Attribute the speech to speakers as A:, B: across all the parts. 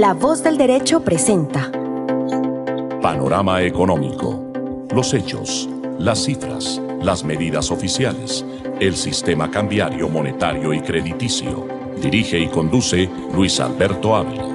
A: La Voz del Derecho presenta
B: Panorama Económico. Los hechos, las cifras, las medidas oficiales, el sistema cambiario, monetario y crediticio. Dirige y conduce Luis Alberto Ávila.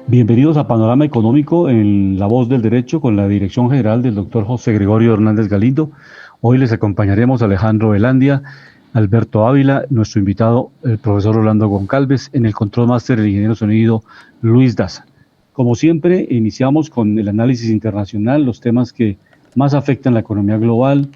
C: Bienvenidos a Panorama Económico en La Voz del Derecho con la dirección general del doctor José Gregorio Hernández Galindo. Hoy les acompañaremos Alejandro Velandia, Alberto Ávila, nuestro invitado, el profesor Orlando Goncalves, en el control máster el ingeniero sonido Luis Daza. Como siempre, iniciamos con el análisis internacional, los temas que más afectan la economía global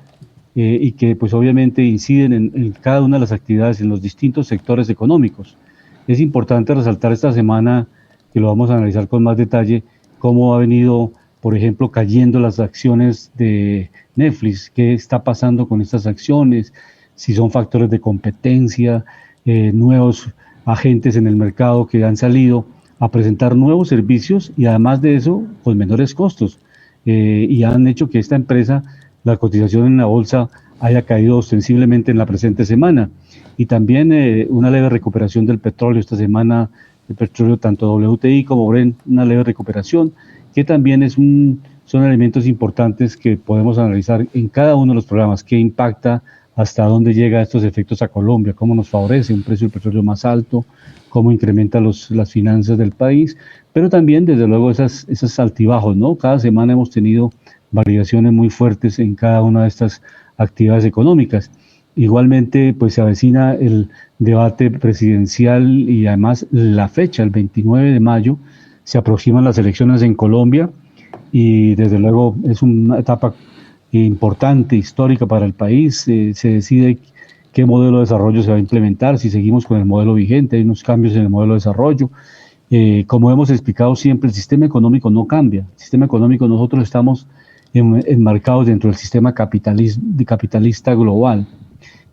C: y que pues obviamente inciden en cada una de las actividades en los distintos sectores económicos. Es importante resaltar esta semana, que lo vamos a analizar con más detalle, cómo ha venido, por ejemplo, cayendo las acciones de Netflix, qué está pasando con estas acciones, si son factores de competencia, nuevos agentes en el mercado que han salido a presentar nuevos servicios y además de eso, con menores costos, y han hecho que esta empresa, la cotización en la bolsa, haya caído ostensiblemente en la presente semana. Y también una leve recuperación del petróleo esta semana, el petróleo tanto WTI como Brent, una leve recuperación, que también son elementos importantes que podemos analizar en cada uno de los programas, qué impacta, hasta dónde llega estos efectos a Colombia, cómo nos favorece un precio del petróleo más alto, cómo incrementa las finanzas del país, pero también desde luego esos altibajos, ¿no? Cada semana hemos tenido variaciones muy fuertes en cada una de estas actividades económicas. Igualmente, pues se avecina el debate presidencial y además la fecha, el 29 de mayo, se aproximan las elecciones en Colombia y desde luego es una etapa importante, histórica para el país. Se decide qué modelo de desarrollo se va a implementar, si seguimos con el modelo vigente, hay unos cambios en el modelo de desarrollo. Como hemos explicado siempre, el sistema económico no cambia. El sistema económico, nosotros estamos enmarcados dentro del sistema capitalista global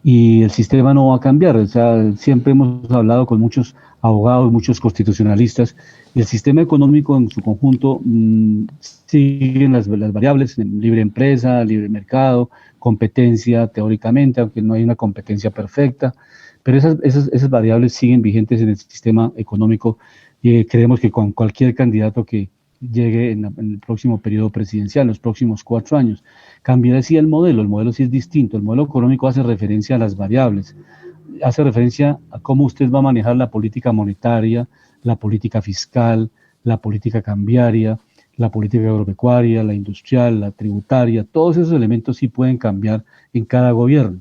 C: y el sistema no va a cambiar. O sea, siempre hemos hablado con muchos abogados, muchos constitucionalistas, y el sistema económico en su conjunto siguen las variables, libre empresa, libre mercado, competencia teóricamente, aunque no hay una competencia perfecta, pero esas variables siguen vigentes en el sistema económico y creemos que con cualquier candidato que llegue en el próximo periodo presidencial, los próximos 4 años, cambiará sí el modelo sí es distinto. El modelo económico hace referencia a las variables, hace referencia a cómo usted va a manejar la política monetaria, la política fiscal, la política cambiaria, la política agropecuaria, la industrial, la tributaria. Todos esos elementos sí pueden cambiar en cada gobierno.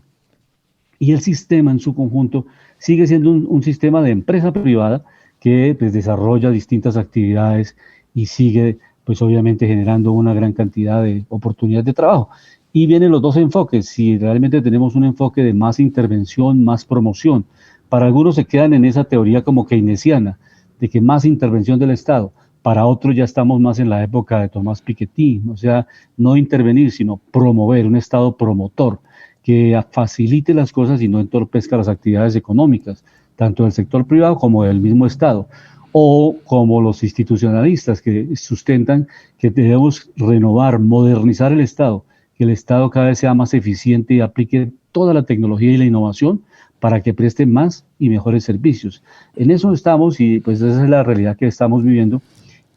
C: Y el sistema en su conjunto sigue siendo un sistema de empresa privada que pues, desarrolla distintas actividades y sigue pues obviamente generando una gran cantidad de oportunidades de trabajo. Y vienen los dos enfoques, si realmente tenemos un enfoque de más intervención, más promoción. Para algunos se quedan en esa teoría como keynesiana, de que más intervención del Estado. Para otros ya estamos más en la época de Tomás Piketty, o sea, no intervenir, sino promover, un Estado promotor, que facilite las cosas y no entorpezca las actividades económicas, tanto del sector privado como del mismo Estado. O como los institucionalistas que sustentan que debemos renovar, modernizar el Estado, que el Estado cada vez sea más eficiente y aplique toda la tecnología y la innovación para que preste más y mejores servicios. En eso estamos y pues esa es la realidad que estamos viviendo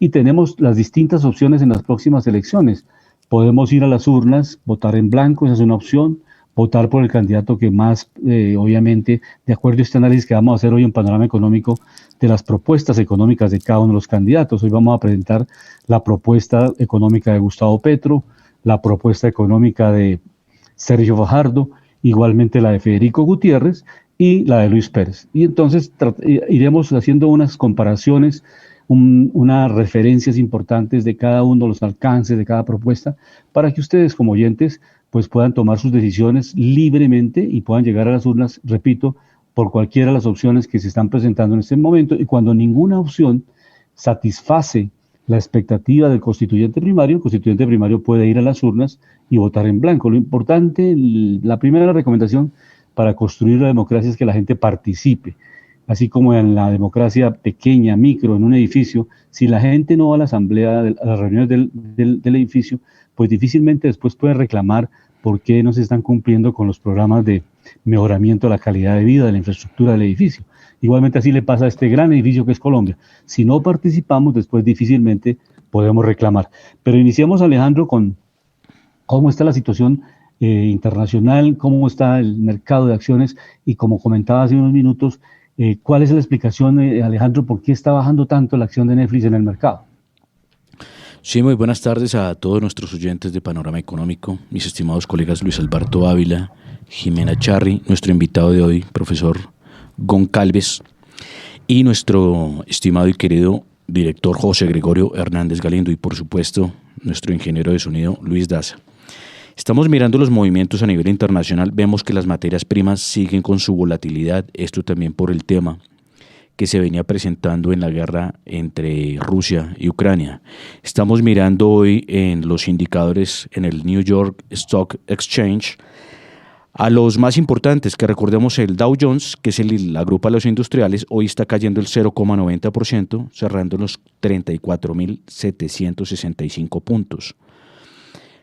C: y tenemos las distintas opciones en las próximas elecciones. Podemos ir a las urnas, votar en blanco, esa es una opción, votar por el candidato que más, obviamente, de acuerdo a este análisis que vamos a hacer hoy en Panorama Económico, de las propuestas económicas de cada uno de los candidatos. Hoy vamos a presentar la propuesta económica de Gustavo Petro, la propuesta económica de Sergio Fajardo, igualmente la de Federico Gutiérrez y la de Luis Pérez. Y entonces iremos haciendo unas comparaciones, unas referencias importantes de cada uno de los alcances de cada propuesta para que ustedes como oyentes pues puedan tomar sus decisiones libremente y puedan llegar a las urnas, repito, por cualquiera de las opciones que se están presentando en este momento, y cuando ninguna opción satisface la expectativa del constituyente primario, el constituyente primario puede ir a las urnas y votar en blanco. Lo importante, la primera recomendación para construir la democracia es que la gente participe, así como en la democracia pequeña, micro, en un edificio. Si la gente no va a la asamblea, a las reuniones del edificio, pues difícilmente después puede reclamar por qué no se están cumpliendo con los programas de mejoramiento de la calidad de vida de la infraestructura del edificio. Igualmente así le pasa a este gran edificio que es Colombia. Si no participamos, después difícilmente podemos reclamar. Pero iniciamos, Alejandro, con cómo está la situación internacional, cómo está el mercado de acciones y, como comentaba hace unos minutos, ¿cuál es la explicación, Alejandro, por qué está bajando tanto la acción de Netflix en el mercado?
D: Sí, muy buenas tardes a todos nuestros oyentes de Panorama Económico, mis estimados colegas Luis Alberto Ávila, Jimena Charri, nuestro invitado de hoy, profesor Goncalves, y nuestro estimado y querido director José Gregorio Hernández Galindo, y por supuesto nuestro ingeniero de sonido Luis Daza. Estamos mirando los movimientos a nivel internacional, vemos que las materias primas siguen con su volatilidad, esto también por el tema que se venía presentando en la guerra entre Rusia y Ucrania. Estamos mirando hoy en los indicadores en el New York Stock Exchange a los más importantes, que recordemos el Dow Jones, que es la agrupa de los industriales, hoy está cayendo el 0,90%, cerrando en los 34.765 puntos.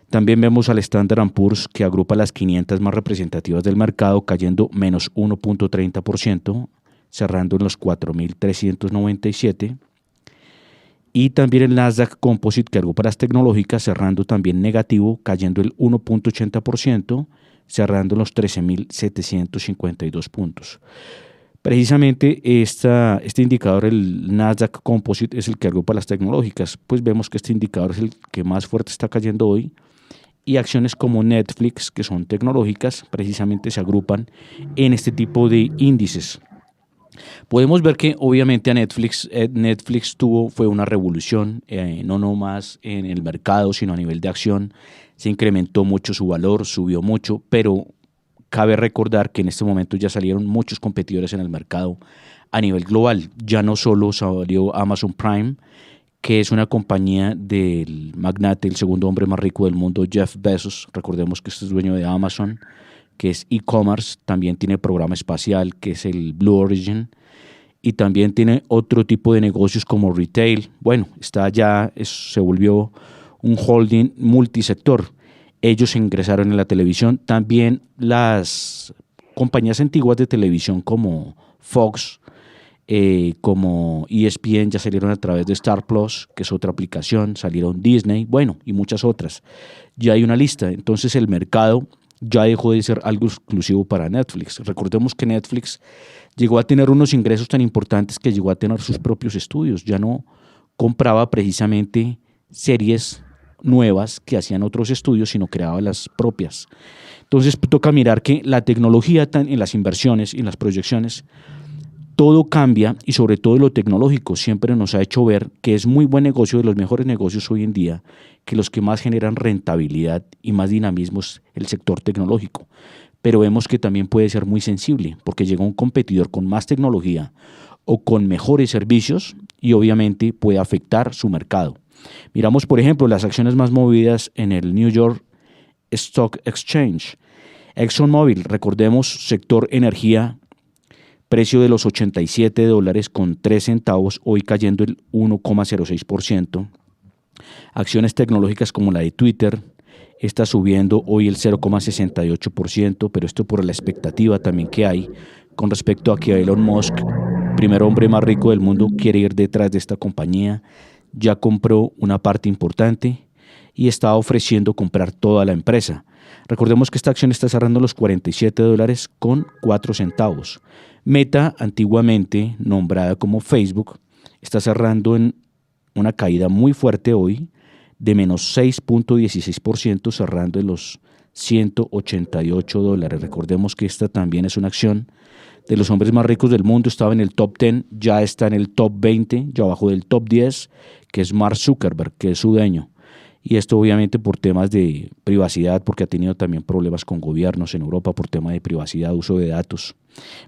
D: También vemos al Standard & Poor's, que agrupa las 500 más representativas del mercado, cayendo menos 1,30%, cerrando en los 4.397. Y también el Nasdaq Composite, que agrupa las tecnológicas, cerrando también negativo, cayendo el 1,80%, cerrando en los 13.752 puntos. Precisamente este indicador, el Nasdaq Composite, es el que agrupa las tecnológicas, pues vemos que este indicador es el que más fuerte está cayendo hoy, y acciones como Netflix, que son tecnológicas, precisamente se agrupan en este tipo de índices. Podemos ver que obviamente a Netflix fue una revolución, no nomás en el mercado, sino a nivel de acción. Se incrementó mucho su valor, subió mucho, pero cabe recordar que en este momento ya salieron muchos competidores en el mercado a nivel global. Ya no solo salió Amazon Prime, que es una compañía del magnate, el segundo hombre más rico del mundo, Jeff Bezos. Recordemos que este es dueño de Amazon, que es e-commerce, también tiene programa espacial, que es el Blue Origin, y también tiene otro tipo de negocios como retail. Bueno, se volvió un holding multisector. Ellos ingresaron en la televisión, también las compañías antiguas de televisión como Fox, como ESPN ya salieron a través de Star Plus, que es otra aplicación, salieron Disney, bueno, y muchas otras. Ya hay una lista, entonces el mercado ya dejó de ser algo exclusivo para Netflix. Recordemos que Netflix llegó a tener unos ingresos tan importantes que llegó a tener sus propios estudios, ya no compraba precisamente series nuevas que hacían otros estudios, sino creaba las propias. Entonces toca mirar que la tecnología en las inversiones y en las proyecciones, todo cambia, y sobre todo lo tecnológico siempre nos ha hecho ver que es muy buen negocio, de los mejores negocios hoy en día, que los que más generan rentabilidad y más dinamismo es el sector tecnológico. Pero vemos que también puede ser muy sensible, porque llega un competidor con más tecnología o con mejores servicios y obviamente puede afectar su mercado. Miramos, por ejemplo, las acciones más movidas en el New York Stock Exchange. ExxonMobil, recordemos, sector energía, precio de los $87.03, hoy cayendo el 1,06%. Acciones tecnológicas como la de Twitter está subiendo hoy el 0,68%, pero esto por la expectativa también que hay con respecto a que Elon Musk, primer hombre más rico del mundo, quiere ir detrás de esta compañía. Ya compró una parte importante y está ofreciendo comprar toda la empresa. Recordemos que esta acción está cerrando los $47.04. Meta, antiguamente nombrada como Facebook, está cerrando en una caída muy fuerte hoy de menos 6,16%, cerrando en los $188. Recordemos que esta también es una acción de los hombres más ricos del mundo, estaba en el top 10, ya está en el top 20, ya abajo del top 10, que es Mark Zuckerberg, que es su dueño. Y esto obviamente por temas de privacidad, porque ha tenido también problemas con gobiernos en Europa por tema de privacidad, uso de datos.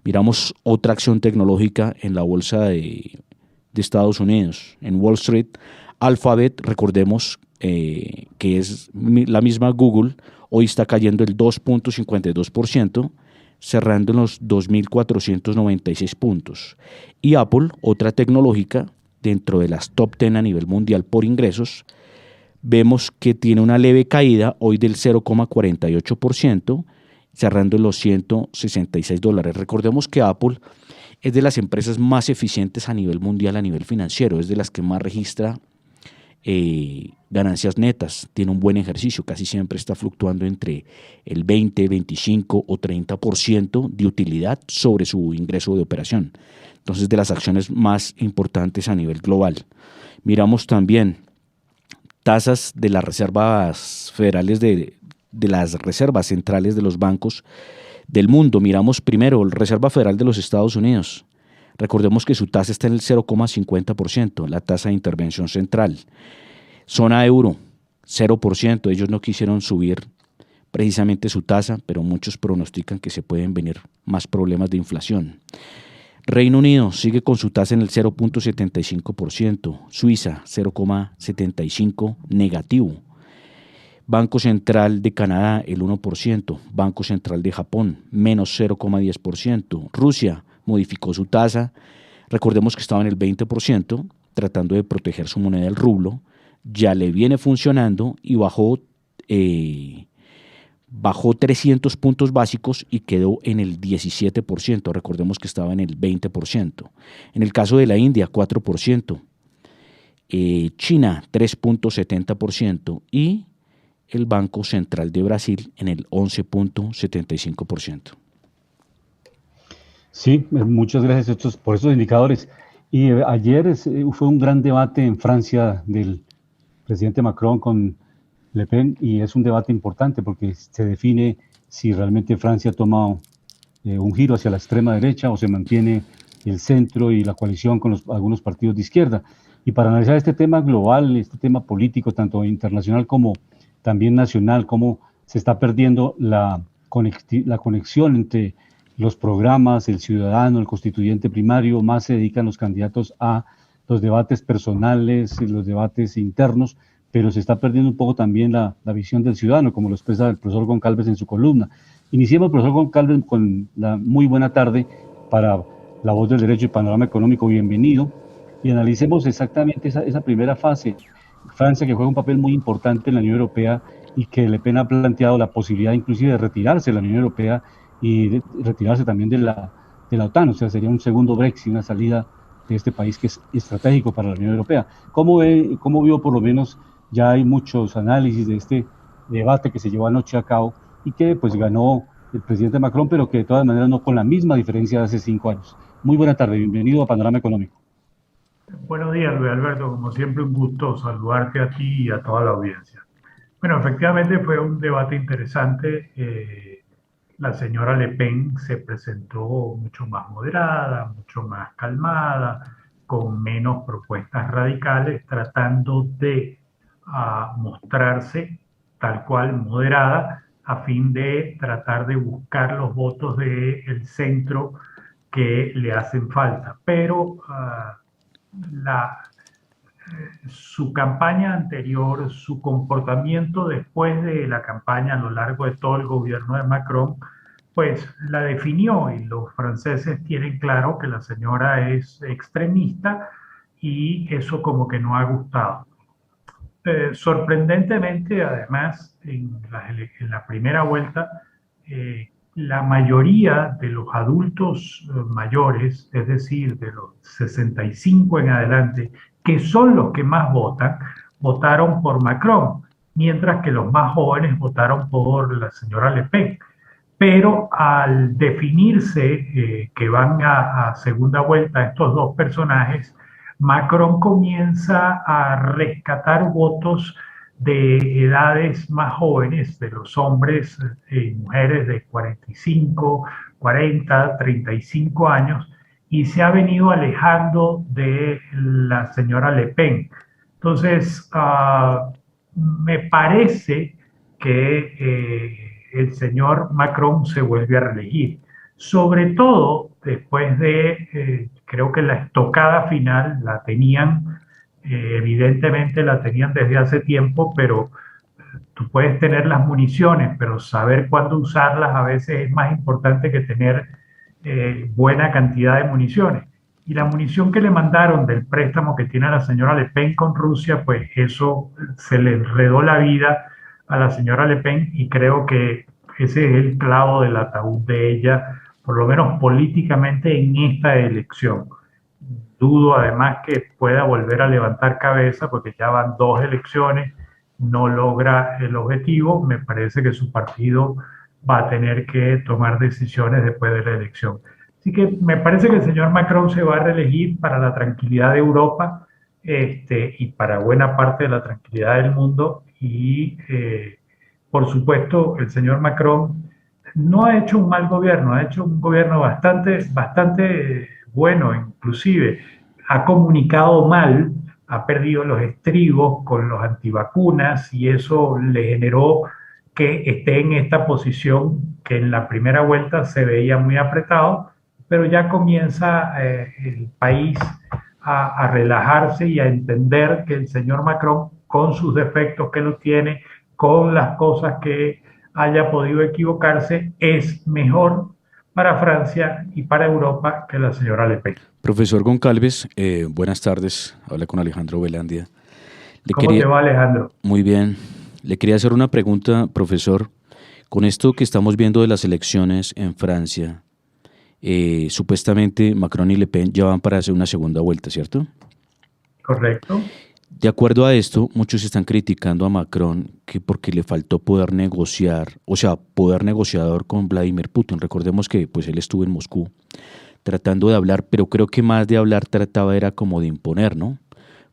D: Miramos otra acción tecnológica en la bolsa de Estados Unidos, en Wall Street. Alphabet, recordemos que es la misma Google, hoy está cayendo el 2,52%, cerrando en los 2.496 puntos. Y Apple, otra tecnológica dentro de las top 10 a nivel mundial por ingresos, vemos que tiene una leve caída hoy del 0,48%, cerrando en los $166. Recordemos que Apple es de las empresas más eficientes a nivel mundial, a nivel financiero, es de las que más registra ganancias netas, tiene un buen ejercicio, casi siempre está fluctuando entre el 20, 25 o 30% de utilidad sobre su ingreso de operación. Entonces, de las acciones más importantes a nivel global. Miramos también tasas de las reservas federales de las reservas centrales de los bancos del mundo. Miramos primero la Reserva Federal de los Estados Unidos. Recordemos que su tasa está en el 0,50%, la tasa de intervención central. Zona euro, 0%. Ellos no quisieron subir precisamente su tasa, pero muchos pronostican que se pueden venir más problemas de inflación. Reino Unido sigue con su tasa en el 0,75%, Suiza 0,75% negativo. Banco Central de Canadá el 1%, Banco Central de Japón menos 0,10%, Rusia modificó su tasa, recordemos que estaba en el 20%, tratando de proteger su moneda el rublo, ya le viene funcionando y bajó 300 puntos básicos y quedó en el 17%, recordemos que estaba en el 20%. En el caso de la India, 4%, China 3,70% y el Banco Central de Brasil en el 11,75%.
C: Sí, muchas gracias por estos indicadores. Y ayer fue un gran debate en Francia del presidente Macron con Le Pen, y es un debate importante porque se define si realmente Francia toma un giro hacia la extrema derecha o se mantiene el centro y la coalición con algunos partidos de izquierda. Y para analizar este tema global, este tema político, tanto internacional como también nacional, cómo se está perdiendo la conexión entre los programas, el ciudadano, el constituyente primario, más se dedican los candidatos a los debates personales, los debates internos, pero se está perdiendo un poco también la visión del ciudadano, como lo expresa el profesor Goncalves en su columna. Iniciemos, profesor Goncalves, con la muy buena tarde para La Voz del Derecho y Panorama Económico. Bienvenido. Y analicemos exactamente esa primera fase. Francia, que juega un papel muy importante en la Unión Europea y que Le Pen ha planteado la posibilidad inclusive de retirarse de la Unión Europea y de retirarse también de la OTAN, o sea, sería un segundo Brexit, una salida de este país que es estratégico para la Unión Europea. ¿Cómo vio, por lo menos, ya hay muchos análisis de este debate que se llevó anoche a cabo y que pues ganó el presidente Macron, pero que de todas maneras no con la misma diferencia de hace 5 años? Muy buena tarde, bienvenido a Panorama Económico.
E: Buenos días, Luis Alberto, como siempre un gusto saludarte a ti y a toda la audiencia. Bueno, efectivamente fue un debate interesante. La señora Le Pen se presentó mucho más moderada, mucho más calmada, con menos propuestas radicales, tratando de mostrarse tal cual moderada a fin de tratar de buscar los votos del centro que le hacen falta. Pero su campaña anterior, su comportamiento después de la campaña a lo largo de todo el gobierno de Macron, pues la definió, y los franceses tienen claro que la señora es extremista y eso como que no ha gustado. Sorprendentemente, además, en la primera vuelta, la mayoría de los adultos mayores, es decir, de los 65 en adelante, que son los que más votan, votaron por Macron, mientras que los más jóvenes votaron por la señora Le Pen. Pero al definirse que van a segunda vuelta estos dos personajes, Macron comienza a rescatar votos de edades más jóvenes, de los hombres y mujeres de 45, 40, 35 años, y se ha venido alejando de la señora Le Pen. Entonces, me parece que el señor Macron se vuelve a reelegir, sobre todo después de, creo que la estocada final la tenían, evidentemente la tenían desde hace tiempo, pero tú puedes tener las municiones, pero saber cuándo usarlas a veces es más importante que tener buena cantidad de municiones. Y la munición que le mandaron del préstamo que tiene la señora Le Pen con Rusia, pues eso se le enredó la vida a la señora Le Pen y creo que ese es el clavo del ataúd de ella, por lo menos políticamente en esta elección. Dudo además que pueda volver a levantar cabeza porque ya van dos elecciones, no logra el objetivo. Me parece que su partido va a tener que tomar decisiones después de la elección. Así que me parece que el señor Macron se va a reelegir para la tranquilidad de Europa, y para buena parte de la tranquilidad del mundo. Y por supuesto, el señor Macron no ha hecho un mal gobierno, ha hecho un gobierno bastante bueno, inclusive ha comunicado mal, ha perdido los estribos con los antivacunas y eso le generó que esté en esta posición que en la primera vuelta se veía muy apretado, pero ya comienza el país a relajarse y a entender que el señor Macron, con sus defectos que lo tiene, con las cosas que haya podido equivocarse, es mejor para Francia y para Europa que la señora Le Pen.
D: Profesor Goncalves, buenas tardes. Habla con Alejandro Velandia.
E: ¿Cómo te va, Alejandro?
D: Muy bien. Le quería hacer una pregunta, profesor. Con esto que estamos viendo de las elecciones en Francia, supuestamente Macron y Le Pen ya van para hacer una segunda vuelta, ¿cierto?
E: Correcto.
D: De acuerdo a esto, muchos están criticando a Macron que porque le faltó poder negociar, o sea, poder negociador con Vladimir Putin. Recordemos que pues él estuvo en Moscú tratando de hablar, pero creo que más de hablar trataba era como de imponer, ¿no?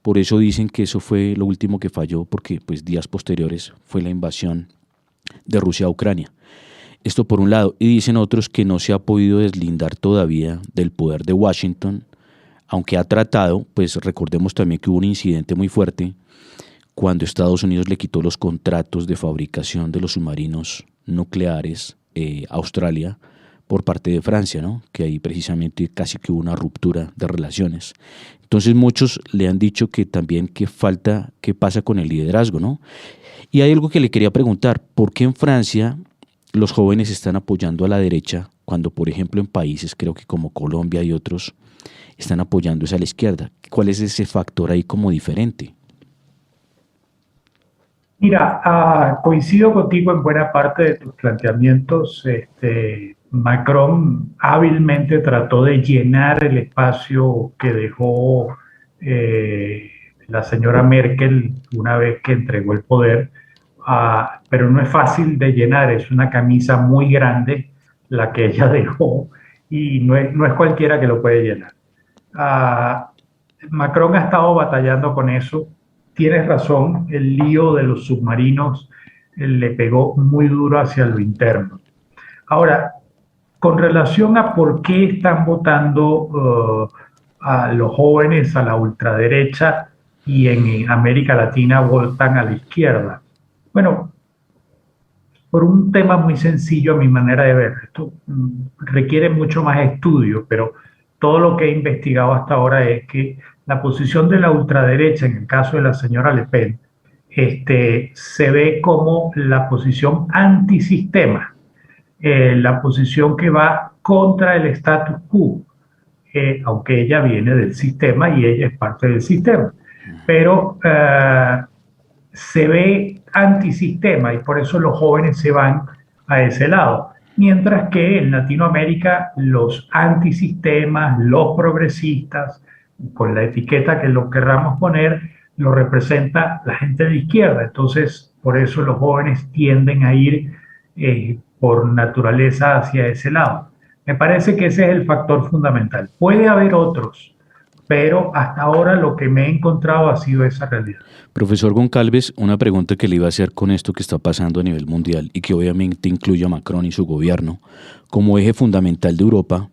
D: Por eso dicen que eso fue lo último que falló, porque pues días posteriores fue la invasión de Rusia a Ucrania. Esto por un lado, y dicen otros que no se ha podido deslindar todavía del poder de Washington, aunque ha tratado. Pues recordemos también que hubo un incidente muy fuerte cuando Estados Unidos le quitó los contratos de fabricación de los submarinos nucleares a Australia por parte de Francia, ¿no? Que ahí precisamente casi que hubo una ruptura de relaciones. Entonces muchos le han dicho que también qué pasa con el liderazgo, ¿no? Y hay algo que le quería preguntar: ¿por qué en Francia los jóvenes están apoyando a la derecha cuando, por ejemplo, en países creo que como Colombia y otros están apoyando a la izquierda? ¿Cuál es ese factor ahí como diferente?
E: Mira, coincido contigo en buena parte de tus planteamientos. Macron hábilmente trató de llenar el espacio que dejó la señora Merkel una vez que entregó el poder, pero no es fácil de llenar, es una camisa muy grande la que ella dejó y no es cualquiera que lo puede llenar. Macron ha estado batallando con eso. Tienes razón, el lío de los submarinos le pegó muy duro hacia lo interno. Ahora, con relación a por qué están votando a los jóvenes a la ultraderecha y en América Latina votan a la izquierda. Bueno, por un tema muy sencillo a mi manera de ver. Esto requiere mucho más estudio, pero todo lo que he investigado hasta ahora es que la posición de la ultraderecha, en el caso de la señora Le Pen, se ve como la posición antisistema, la posición que va contra el status quo, aunque ella viene del sistema y ella es parte del sistema, pero se ve antisistema y por eso los jóvenes se van a ese lado. Mientras que en Latinoamérica los antisistemas, los progresistas, con la etiqueta que lo querramos poner, lo representa la gente de izquierda. Entonces, por eso los jóvenes tienden a ir por naturaleza hacia ese lado. Me parece que ese es el factor fundamental. Puede haber otros, pero hasta ahora lo que me he encontrado ha sido esa realidad.
D: Profesor Goncalves, una pregunta que le iba a hacer con esto que está pasando a nivel mundial y que obviamente incluye a Macron y su gobierno como eje fundamental de Europa.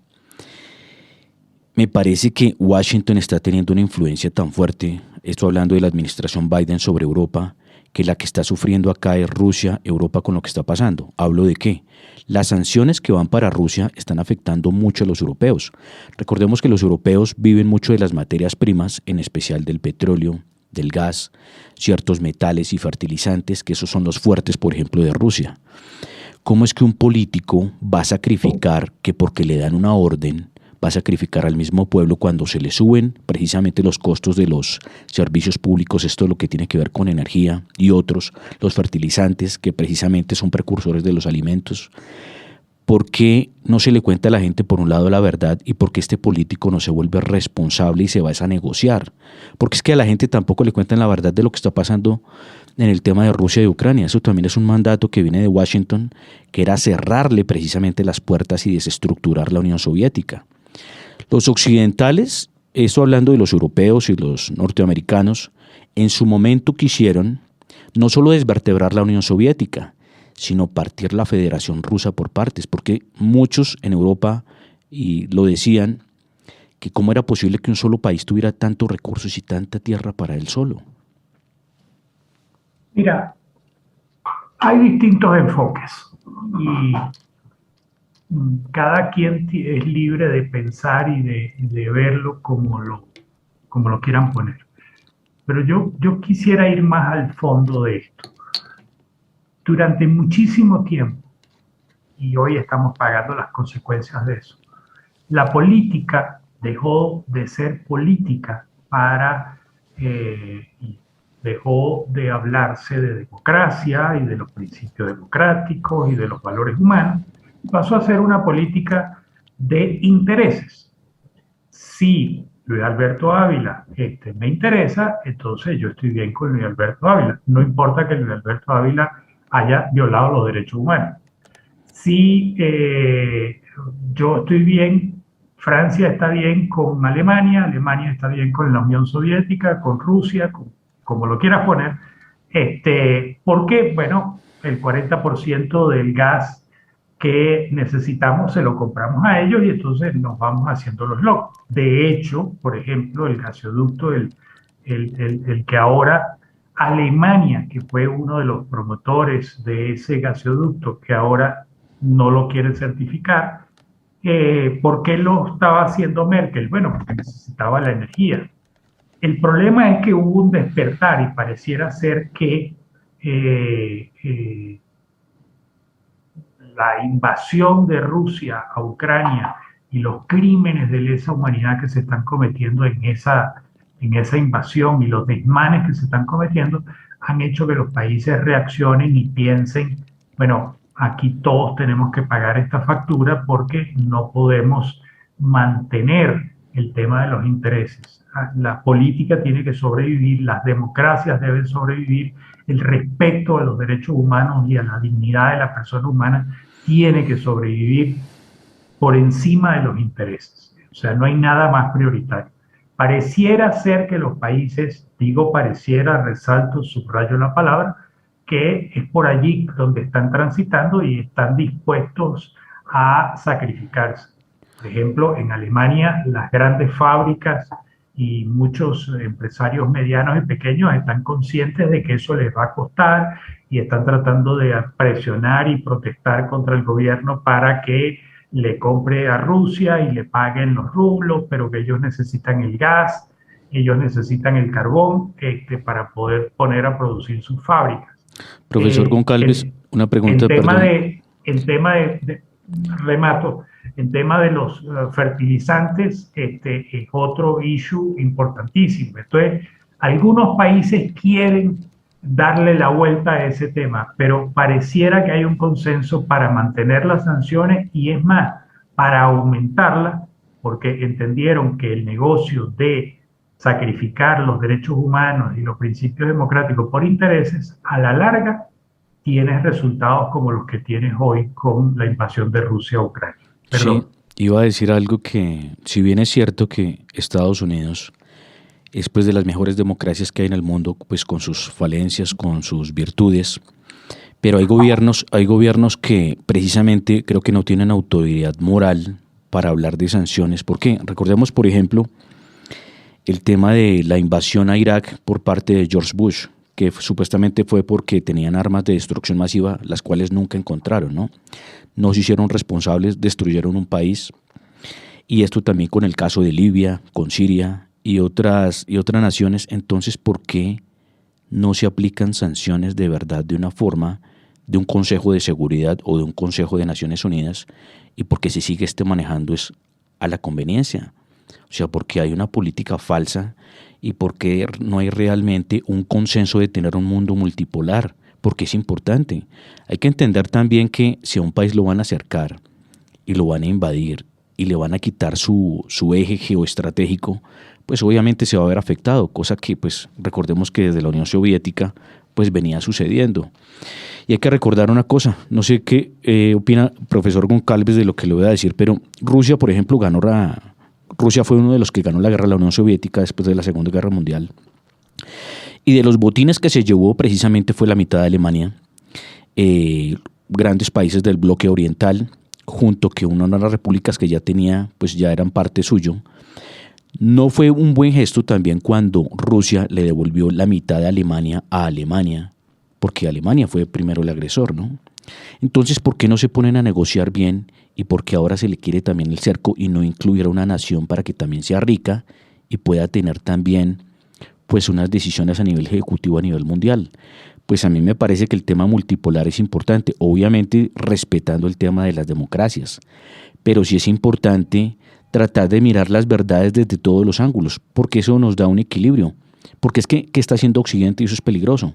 D: Me parece que Washington está teniendo una influencia tan fuerte, esto hablando de la administración Biden sobre Europa, que la que está sufriendo acá es Rusia, Europa, con lo que está pasando. ¿Hablo de qué? Las sanciones que van para Rusia están afectando mucho a los europeos. Recordemos que los europeos viven mucho de las materias primas, en especial del petróleo, del gas, ciertos metales y fertilizantes, que esos son los fuertes, por ejemplo, de Rusia. ¿Cómo es que un político va a sacrificar que porque le dan una orden va a sacrificar al mismo pueblo cuando se le suben precisamente los costos de los servicios públicos, esto es lo que tiene que ver con energía y otros, los fertilizantes que precisamente son precursores de los alimentos. ¿Por qué no se le cuenta a la gente por un lado la verdad y por qué este político no se vuelve responsable y se va a negociar? Porque es que a la gente tampoco le cuentan la verdad de lo que está pasando en el tema de Rusia y Ucrania. Eso también es un mandato que viene de Washington, que era cerrarle precisamente las puertas y desestructurar la Unión Soviética. Los occidentales, esto hablando de los europeos y los norteamericanos, en su momento quisieron no solo desvertebrar la Unión Soviética, sino partir la Federación Rusa por partes, porque muchos en Europa y lo decían, que cómo era posible que un solo país tuviera tantos recursos y tanta tierra para él solo.
E: Mira, hay distintos enfoques y cada quien es libre de pensar y de verlo como lo quieran poner. Pero yo quisiera ir más al fondo de esto. Durante muchísimo tiempo, y hoy estamos pagando las consecuencias de eso, la política dejó de ser política dejó de hablarse de democracia y de los principios democráticos y de los valores humanos, y pasó a ser una política de intereses. Si Luis Alberto Ávila me interesa, entonces yo estoy bien con Luis Alberto Ávila. No importa que Luis Alberto Ávila haya violado los derechos humanos. Si yo estoy bien, Francia está bien con Alemania, Alemania está bien con la Unión Soviética, con Rusia, como lo quieras poner, porque, bueno, el 40% del gas que necesitamos se lo compramos a ellos y entonces nos vamos haciendo los locos. De hecho, por ejemplo, el gasoducto, el que ahora Alemania, que fue uno de los promotores de ese gasoducto, que ahora no lo quiere certificar, ¿por qué lo estaba haciendo Merkel? Bueno, porque necesitaba la energía. El problema es que hubo un despertar y pareciera ser que la invasión de Rusia a Ucrania y los crímenes de lesa humanidad que se están cometiendo en esa invasión y los desmanes que se están cometiendo han hecho que los países reaccionen y piensen, bueno, aquí todos tenemos que pagar esta factura porque no podemos mantener el tema de los intereses. La política tiene que sobrevivir, las democracias deben sobrevivir, el respeto a los derechos humanos y a la dignidad de la persona humana tiene que sobrevivir por encima de los intereses. O sea, no hay nada más prioritario. Pareciera ser que los países, digo pareciera, resalto, subrayo la palabra, que es por allí donde están transitando y están dispuestos a sacrificarse. Por ejemplo, en Alemania, las grandes fábricas y muchos empresarios medianos y pequeños están conscientes de que eso les va a costar y están tratando de presionar y protestar contra el gobierno para que le compre a Rusia y le paguen los rublos, pero que ellos necesitan el gas, ellos necesitan el carbón para poder poner a producir sus fábricas.
D: Profesor Goncalves, una pregunta,
E: remato, en tema de los fertilizantes, es otro issue importantísimo. Entonces, algunos países quieren darle la vuelta a ese tema, pero pareciera que hay un consenso para mantener las sanciones y es más, para aumentarlas, porque entendieron que el negocio de sacrificar los derechos humanos y los principios democráticos por intereses, a la larga tienes resultados como los que tienes hoy con la invasión de Rusia a Ucrania. Perdón.
D: Sí, iba a decir algo que, si bien es cierto que Estados Unidos es pues de las mejores democracias que hay en el mundo, pues con sus falencias, con sus virtudes, pero hay gobiernos que precisamente creo que no tienen autoridad moral para hablar de sanciones. ¿Por qué? Recordemos, por ejemplo, el tema de la invasión a Irak por parte de George Bush, que supuestamente fue porque tenían armas de destrucción masiva, las cuales nunca encontraron, ¿no? No se hicieron responsables, destruyeron un país. Y esto también con el caso de Libia, con Siria y otras naciones. Entonces, ¿por qué no se aplican sanciones de verdad de una forma de un Consejo de Seguridad o de un Consejo de Naciones Unidas? ¿Y por qué se sigue manejando es a la conveniencia. O sea, porque hay una política falsa y porque no hay realmente un consenso de tener un mundo multipolar, porque es importante. Hay que entender también que si a un país lo van a acercar y lo van a invadir y le van a quitar su eje geoestratégico, pues obviamente se va a ver afectado, cosa que pues recordemos que desde la Unión Soviética pues venía sucediendo. Y hay que recordar una cosa, no sé qué opina profesor Goncalves de lo que le voy a decir, pero Rusia, por ejemplo, Rusia fue uno de los que ganó la guerra a la Unión Soviética después de la Segunda Guerra Mundial. Y de los botines que se llevó precisamente fue la mitad de Alemania, grandes países del bloque oriental, junto que una de las repúblicas que ya tenía, pues ya eran parte suyo. No fue un buen gesto también cuando Rusia le devolvió la mitad de Alemania a Alemania, porque Alemania fue primero el agresor, ¿no? Entonces, ¿por qué no se ponen a negociar bien y por qué ahora se le quiere también el cerco y no incluir a una nación para que también sea rica y pueda tener también pues unas decisiones a nivel ejecutivo a nivel mundial? Pues a mí me parece que el tema multipolar es importante, obviamente respetando el tema de las democracias, pero sí es importante tratar de mirar las verdades desde todos los ángulos, porque eso nos da un equilibrio. Porque es que, ¿qué está haciendo Occidente? Y eso es peligroso.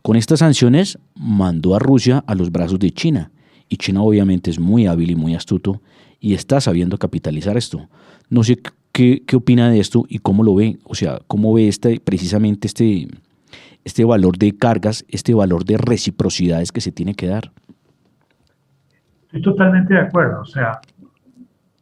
D: Con estas sanciones mandó a Rusia a los brazos de China, y China obviamente es muy hábil y muy astuto, y está sabiendo capitalizar esto. No sé qué opina de esto y cómo lo ve, o sea, cómo ve precisamente este valor de cargas, este valor de reciprocidades que se tiene que dar.
E: Estoy totalmente de acuerdo. O sea,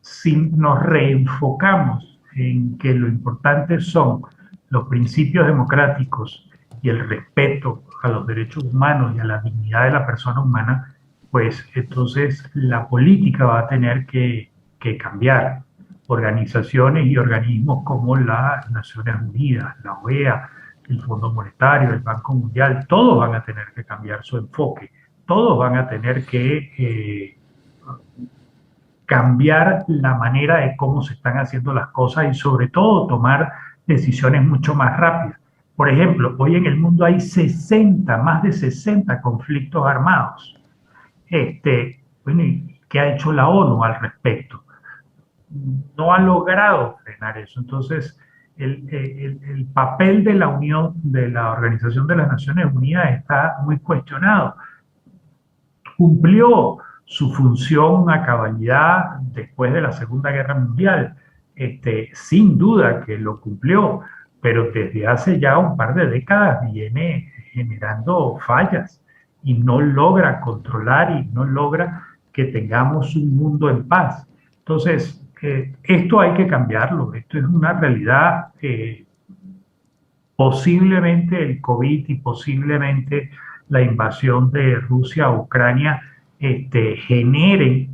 E: si nos reenfocamos en que lo importante son los principios democráticos y el respeto a los derechos humanos y a la dignidad de la persona humana, pues entonces la política va a tener que cambiar. Organizaciones y organismos como las Naciones Unidas, la OEA, el Fondo Monetario, el Banco Mundial, todos van a tener que cambiar su enfoque, todos van a tener que cambiar la manera de cómo se están haciendo las cosas y sobre todo tomar decisiones mucho más rápidas. Por ejemplo, hoy en el mundo hay más de 60 conflictos armados. Bueno, ¿qué ha hecho la ONU al respecto? No ha logrado frenar eso. Entonces, el papel de la Unión, de la Organización de las Naciones Unidas está muy cuestionado. Cumplió su función a cabalidad después de la Segunda Guerra Mundial. Sin duda que lo cumplió, pero desde hace ya un par de décadas viene generando fallas y no logra controlar y no logra que tengamos un mundo en paz. Entonces, esto hay que cambiarlo. Esto es una realidad. Posiblemente el COVID y posiblemente la invasión de Rusia a Ucrania generen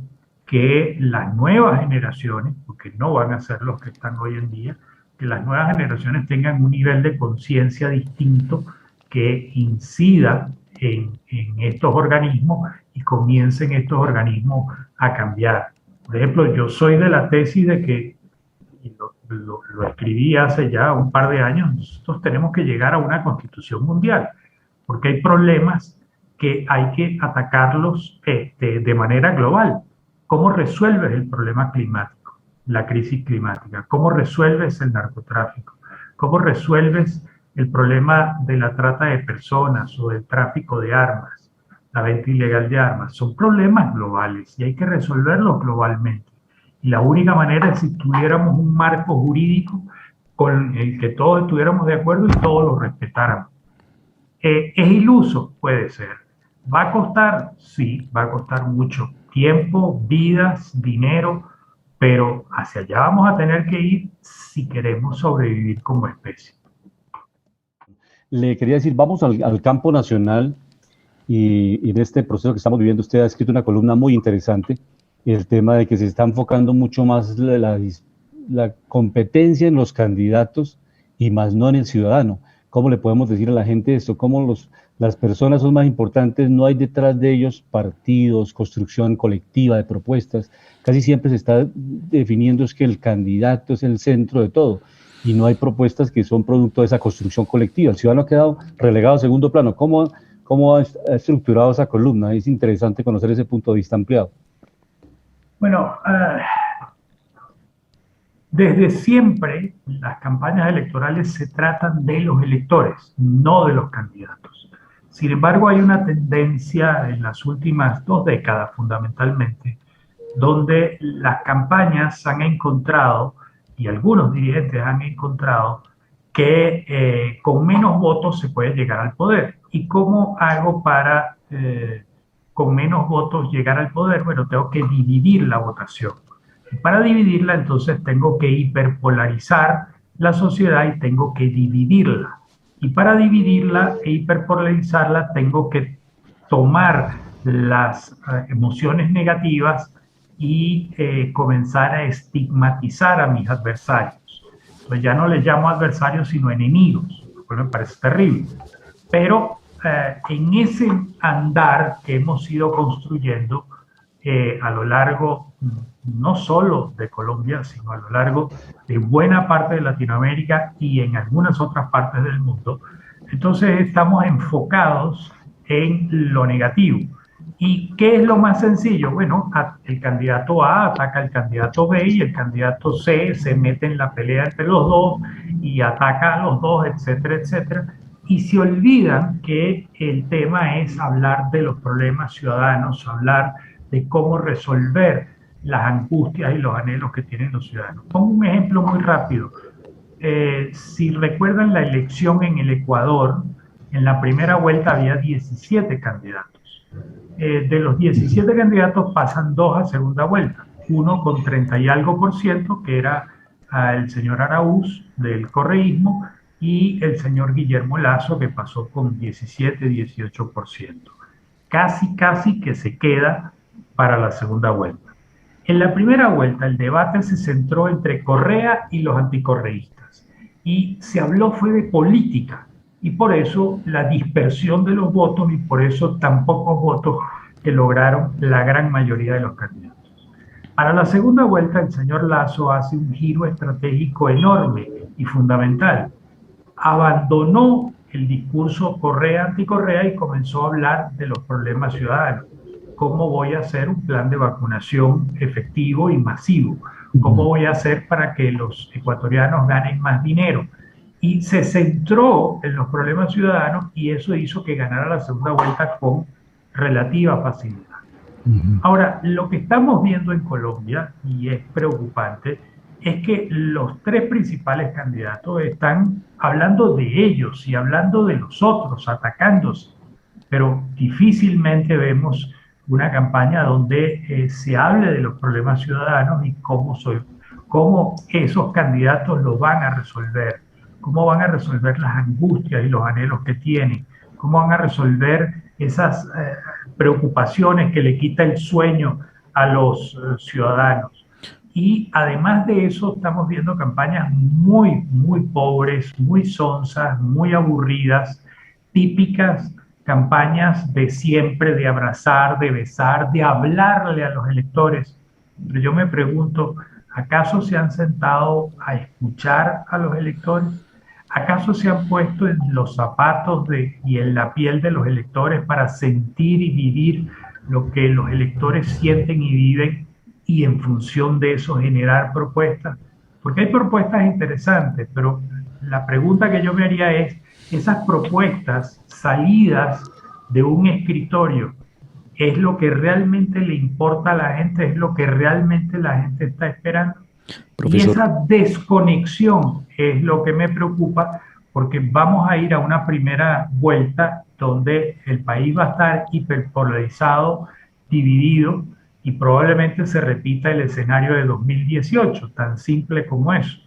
E: que las nuevas generaciones, porque no van a ser los que están hoy en día, que las nuevas generaciones tengan un nivel de conciencia distinto que incida en estos organismos y comiencen estos organismos a cambiar. Por ejemplo, yo soy de la tesis de que, y lo escribí hace ya un par de años, nosotros tenemos que llegar a una constitución mundial, porque hay problemas que hay que atacarlos de manera global. ¿Cómo resuelves el problema climático, la crisis climática? ¿Cómo resuelves el narcotráfico? ¿Cómo resuelves el problema de la trata de personas o del tráfico de armas, la venta ilegal de armas? Son problemas globales y hay que resolverlos globalmente. Y la única manera es si tuviéramos un marco jurídico con el que todos estuviéramos de acuerdo y todos lo respetáramos. ¿Es iluso? Puede ser. ¿Va a costar? Sí, va a costar mucho tiempo, vidas, dinero, pero hacia allá vamos a tener que ir si queremos sobrevivir como especie.
C: Le quería decir, vamos al campo nacional y en este proceso que estamos viviendo usted ha escrito una columna muy interesante, el tema de que se está enfocando mucho más la competencia en los candidatos y más no en el ciudadano. ¿Cómo le podemos decir a la gente esto? ¿Cómo las personas son más importantes? No hay detrás de ellos partidos, construcción colectiva de propuestas. Casi siempre se está definiendo es que el candidato es el centro de todo y no hay propuestas que son producto de esa construcción colectiva. El ciudadano ha quedado relegado a segundo plano. ¿Cómo ha estructurado esa columna? Es interesante conocer ese punto de vista ampliado.
E: Bueno, Desde siempre las campañas electorales se tratan de los electores, no de los candidatos. Sin embargo, hay una tendencia en las últimas 2 décadas fundamentalmente, donde las campañas han encontrado, y algunos dirigentes han encontrado, que con menos votos se puede llegar al poder. ¿Y cómo hago para con menos votos llegar al poder? Bueno, tengo que dividir la votación. Y para dividirla, entonces tengo que hiperpolarizar la sociedad y tengo que dividirla. Y para dividirla e hiperpolarizarla, tengo que tomar las emociones negativas y comenzar a estigmatizar a mis adversarios. Entonces ya no les llamo adversarios, sino enemigos, lo cual me parece terrible. Pero en ese andar que hemos ido construyendo a lo largo no solo de Colombia, sino a lo largo de buena parte de Latinoamérica y en algunas otras partes del mundo, entonces estamos enfocados en lo negativo. ¿Y qué es lo más sencillo? Bueno, el candidato A ataca al candidato B y el candidato C se mete en la pelea entre los dos y ataca a los dos, etcétera, etcétera. Y se olvidan que el tema es hablar de los problemas ciudadanos, hablar de cómo resolver las angustias y los anhelos que tienen los ciudadanos. Pongo un ejemplo muy rápido. Si recuerdan la elección en el Ecuador, en la primera vuelta había 17 candidatos. De los 17 candidatos pasan 2 a segunda vuelta, uno con 30 y algo %, que era el señor Araúz del correísmo, y el señor Guillermo Lasso, que pasó con 17-18%. Casi que se queda para la segunda vuelta. En la primera vuelta el debate se centró entre Correa y los anticorreístas y se habló fue de política, y por eso la dispersión de los votos y por eso tan pocos votos que lograron la gran mayoría de los candidatos. Para la segunda vuelta el señor Lasso hace un giro estratégico enorme y fundamental. Abandonó el discurso Correa-anticorrea y comenzó a hablar de los problemas ciudadanos. ¿Cómo voy a hacer un plan de vacunación efectivo y masivo? ¿Cómo voy a hacer para que los ecuatorianos ganen más dinero? Y se centró en los problemas ciudadanos y eso hizo que ganara la segunda vuelta con relativa facilidad. Ahora, lo que estamos viendo en Colombia, y es preocupante, es que los 3 principales candidatos están hablando de ellos y hablando de los otros, atacándose, pero difícilmente vemos una campaña donde se hable de los problemas ciudadanos y cómo esos candidatos lo van a resolver, cómo van a resolver las angustias y los anhelos que tienen, cómo van a resolver esas preocupaciones que le quita el sueño a los ciudadanos. Y además de eso estamos viendo campañas muy pobres, muy sonsas, muy aburridas, típicas campañas de siempre, de abrazar, de besar, de hablarle a los electores. Pero yo me pregunto, ¿acaso se han sentado a escuchar a los electores? ¿Acaso se han puesto en los zapatos y en la piel de los electores para sentir y vivir lo que los electores sienten y viven y en función de eso generar propuestas? Porque hay propuestas interesantes, pero la pregunta que yo me haría es, esas propuestas salidas de un escritorio, ¿es lo que realmente le importa a la gente? ¿Es lo que realmente la gente está esperando? Profesor. Y esa desconexión es lo que me preocupa, porque vamos a ir a una primera vuelta donde el país va a estar hiperpolarizado, dividido, y probablemente se repita el escenario de 2018, tan simple como eso.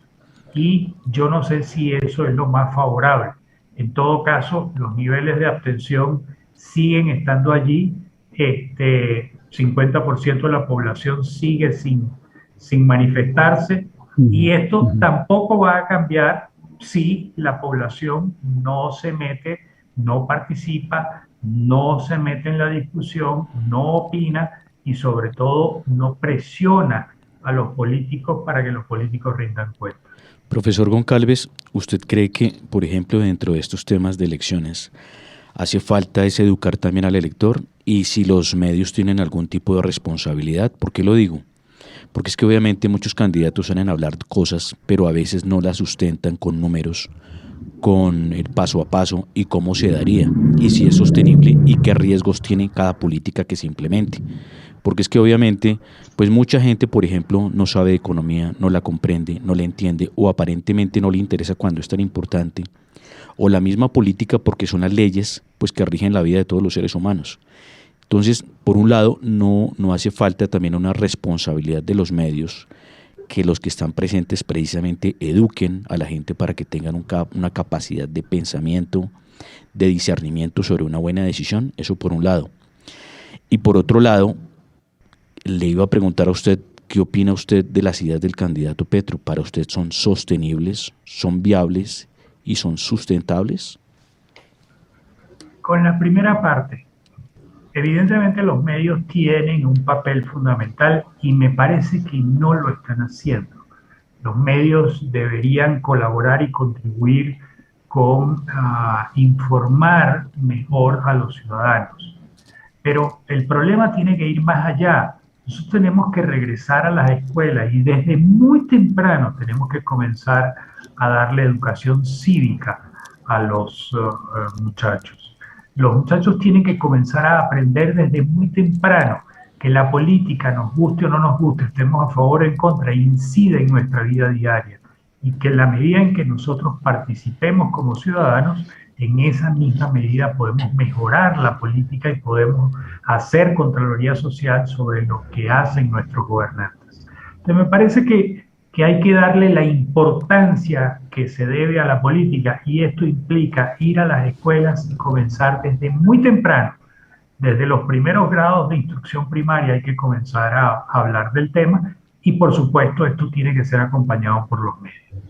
E: Y yo no sé si eso es lo más favorable. En todo caso, los niveles de abstención siguen estando allí. 50% de la población sigue sin manifestarse, y esto tampoco va a cambiar si la población no se mete, no participa, no se mete en la discusión, no opina y sobre todo no presiona a los políticos para que los políticos rindan cuentas.
D: Profesor Goncalves, ¿usted cree que, por ejemplo, dentro de estos temas de elecciones, hace falta es educar también al elector? Y si los medios tienen algún tipo de responsabilidad, ¿por qué lo digo? porque es que obviamente muchos candidatos salen a hablar cosas, pero a veces no las sustentan con números, con el paso a paso y cómo se daría, y si es sostenible y qué riesgos tiene cada política que se implemente. Porque es que obviamente, pues mucha gente, por ejemplo, no sabe de economía, no la comprende, no la entiende o aparentemente no le interesa cuando es tan importante, o la misma política porque son las leyes pues que rigen la vida de todos los seres humanos. Entonces, por un lado, no hace falta también una responsabilidad de los medios, que los que están presentes precisamente eduquen a la gente para que tengan una capacidad de pensamiento, de discernimiento sobre una buena decisión, eso por un lado. Y por otro lado, le iba a preguntar a usted, ¿qué opina usted de las ideas del candidato Petro? ¿Para usted son sostenibles, son viables y son sustentables?
E: Con la primera parte, evidentemente los medios tienen un papel fundamental y me parece que no lo están haciendo. Los medios deberían colaborar y contribuir con informar mejor a los ciudadanos. Pero el problema tiene que ir más allá. Nosotros tenemos que regresar a las escuelas y desde muy temprano tenemos que comenzar a darle educación cívica a los muchachos. Los muchachos tienen que comenzar a aprender desde muy temprano que la política, nos guste o no nos guste, estemos a favor o en contra, incide en nuestra vida diaria y que en la medida en que nosotros participemos como ciudadanos, en esa misma medida podemos mejorar la política y podemos hacer contraloría social sobre lo que hacen nuestros gobernantes. Entonces me parece que hay que darle la importancia que se debe a la política y esto implica ir a las escuelas y comenzar desde muy temprano, desde los primeros grados de instrucción primaria hay que comenzar a hablar del tema y por supuesto esto tiene que ser acompañado por los medios.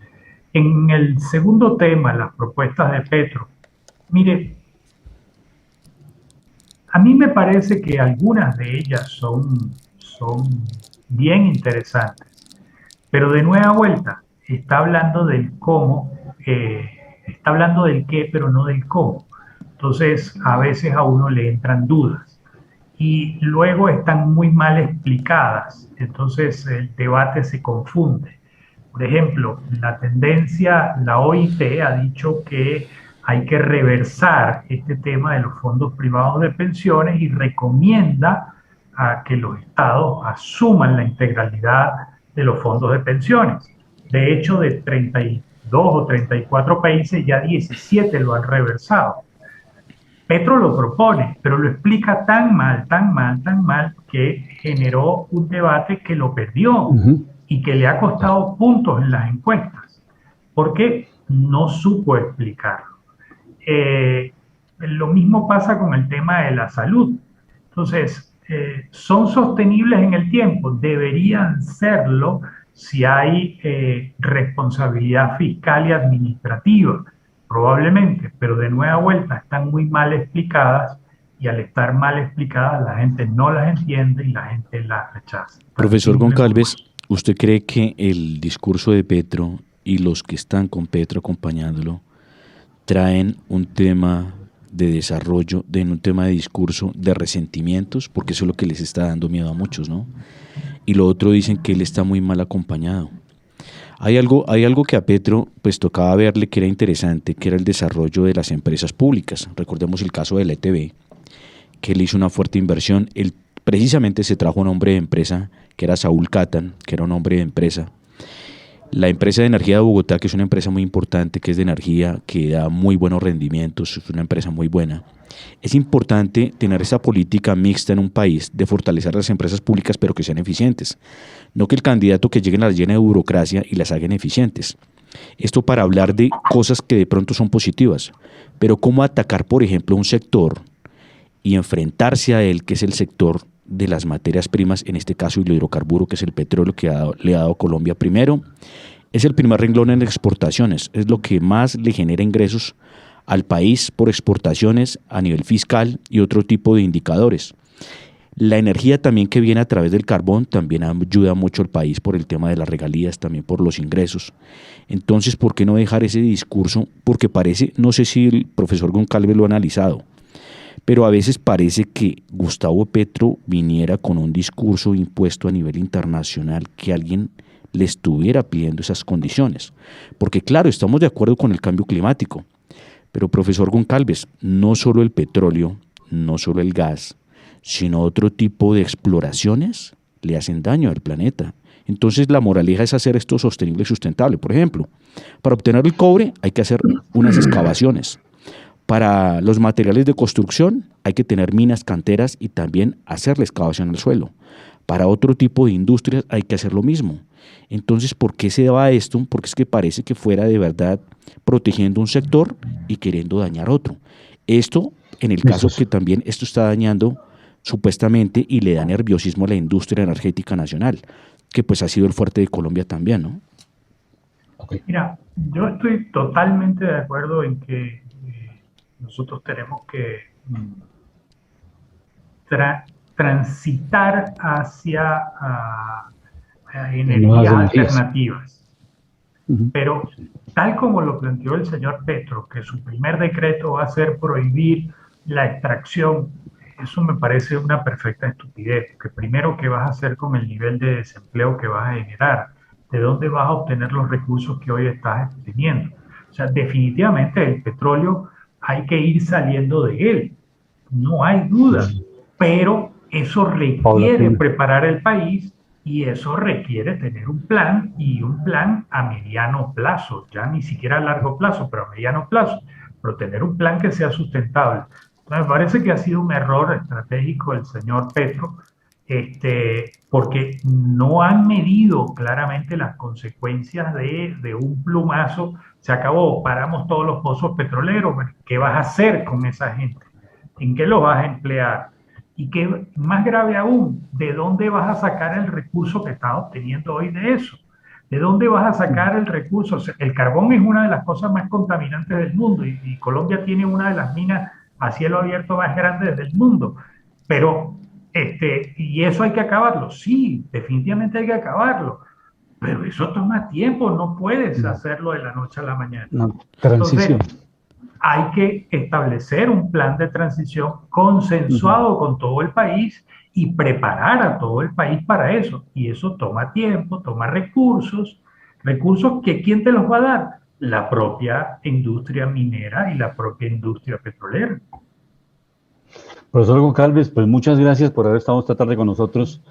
E: En el segundo tema, las propuestas de Petro, mire, a mí me parece que algunas de ellas son bien interesantes. Pero de nueva vuelta, está hablando del cómo, está hablando del qué, pero no del cómo. Entonces, a veces a uno le entran dudas. Y luego están muy mal explicadas. Entonces, el debate se confunde. Por ejemplo, la tendencia, la OIT ha dicho que hay que reversar este tema de los fondos privados de pensiones y recomienda a que los estados asuman la integralidad de los fondos de pensiones. De hecho, de 32 o 34 países, ya 17 lo han reversado. Petro lo propone, pero lo explica tan mal, que generó un debate que lo perdió y que le ha costado puntos en las encuestas, porque no supo explicarlo. Lo mismo pasa con el tema de la salud. Entonces, ¿son sostenibles en el tiempo? Deberían serlo si hay responsabilidad fiscal y administrativa, probablemente, pero de nueva vuelta están muy mal explicadas y al estar mal explicadas la gente no las entiende y la gente las rechaza.
D: Profesor Goncalves, ¿usted cree que el discurso de Petro y los que están con Petro acompañándolo traen un tema de desarrollo, de un tema de discurso de resentimientos, porque eso es lo que les está dando miedo a muchos, ¿no? Y lo otro, dicen que él está muy mal acompañado. Hay algo que a Petro pues tocaba verle que era interesante, que era el desarrollo de las empresas públicas. Recordemos el caso del ETB, que él hizo una fuerte inversión. Él precisamente se trajo un hombre de empresa, que era Saúl Catán, que era un hombre de empresa. La empresa de energía de Bogotá, que es una empresa muy importante, que es de energía, que da muy buenos rendimientos, es una empresa muy buena. Es importante tener esa política mixta en un país de fortalecer las empresas públicas, pero que sean eficientes. No que el candidato que llegue las llene de burocracia y las haga ineficientes. Esto para hablar de cosas que de pronto son positivas, pero cómo atacar, por ejemplo, un sector y enfrentarse a él, que es el sector de las materias primas, en este caso el hidrocarburo, que es el petróleo que le ha dado Colombia primero. Es el primer renglón en exportaciones, es lo que más le genera ingresos al país por exportaciones a nivel fiscal y otro tipo de indicadores. La energía también que viene a través del carbón también ayuda mucho al país por el tema de las regalías, también por los ingresos. Entonces, ¿por qué no dejar ese discurso? Porque parece, no sé si el profesor Goncalves lo ha analizado, Pero a veces parece que Gustavo Petro viniera con un discurso impuesto a nivel internacional, que alguien le estuviera pidiendo esas condiciones. Porque claro, estamos de acuerdo con el cambio climático, pero profesor Goncalves, no solo el petróleo, no solo el gas, sino otro tipo de exploraciones le hacen daño al planeta. Entonces la moraleja es hacer esto sostenible y sustentable. Por ejemplo, para obtener el cobre hay que hacer unas excavaciones. Para los materiales de construcción hay que tener minas, canteras y también hacer la excavación al suelo. Para otro tipo de industrias hay que hacer lo mismo. Entonces, ¿por qué se va a esto? Porque es que parece que fuera de verdad protegiendo un sector y queriendo dañar otro. Esto, en el caso que también esto está dañando supuestamente y le da nerviosismo a la industria energética nacional, que pues ha sido el fuerte de Colombia también, ¿no?
E: Mira, yo estoy totalmente de acuerdo en que nosotros tenemos que transitar hacia energías alternativas. Pero tal como lo planteó el señor Petro, que su primer decreto va a ser prohibir la extracción, eso me parece una perfecta estupidez. Porque primero, ¿qué vas a hacer con el nivel de desempleo que vas a generar? ¿De dónde vas a obtener los recursos que hoy estás teniendo? O sea, definitivamente el petróleo hay que ir saliendo de él, no hay duda, pero eso requiere preparar el país y eso requiere tener un plan, y un plan a mediano plazo, ya ni siquiera a largo plazo, pero a mediano plazo, pero tener un plan que sea sustentable. Entonces, me parece que ha sido un error estratégico el señor Petro, porque no han medido claramente las consecuencias de un plumazo. Se acabó, paramos todos los pozos petroleros. ¿Qué vas a hacer con esa gente? ¿En qué lo vas a emplear? Y que más grave aún, ¿de dónde vas a sacar el recurso que estás obteniendo hoy de eso? ¿De dónde vas a sacar el recurso? O sea, el carbón es una de las cosas más contaminantes del mundo, y Colombia tiene una de las minas a cielo abierto más grandes del mundo. Pero, ¿y eso hay que acabarlo? Sí, definitivamente hay que acabarlo. Pero eso toma tiempo, no puedes hacerlo de la noche a la mañana.
C: No, transición.
E: Entonces, hay que establecer un plan de transición consensuado con todo el país y preparar a todo el país para eso. Y eso toma tiempo, toma recursos que ¿quién te los va a dar? La propia industria minera y la propia industria petrolera.
C: Profesor Goncalves, pues muchas gracias por haber estado esta tarde con nosotros,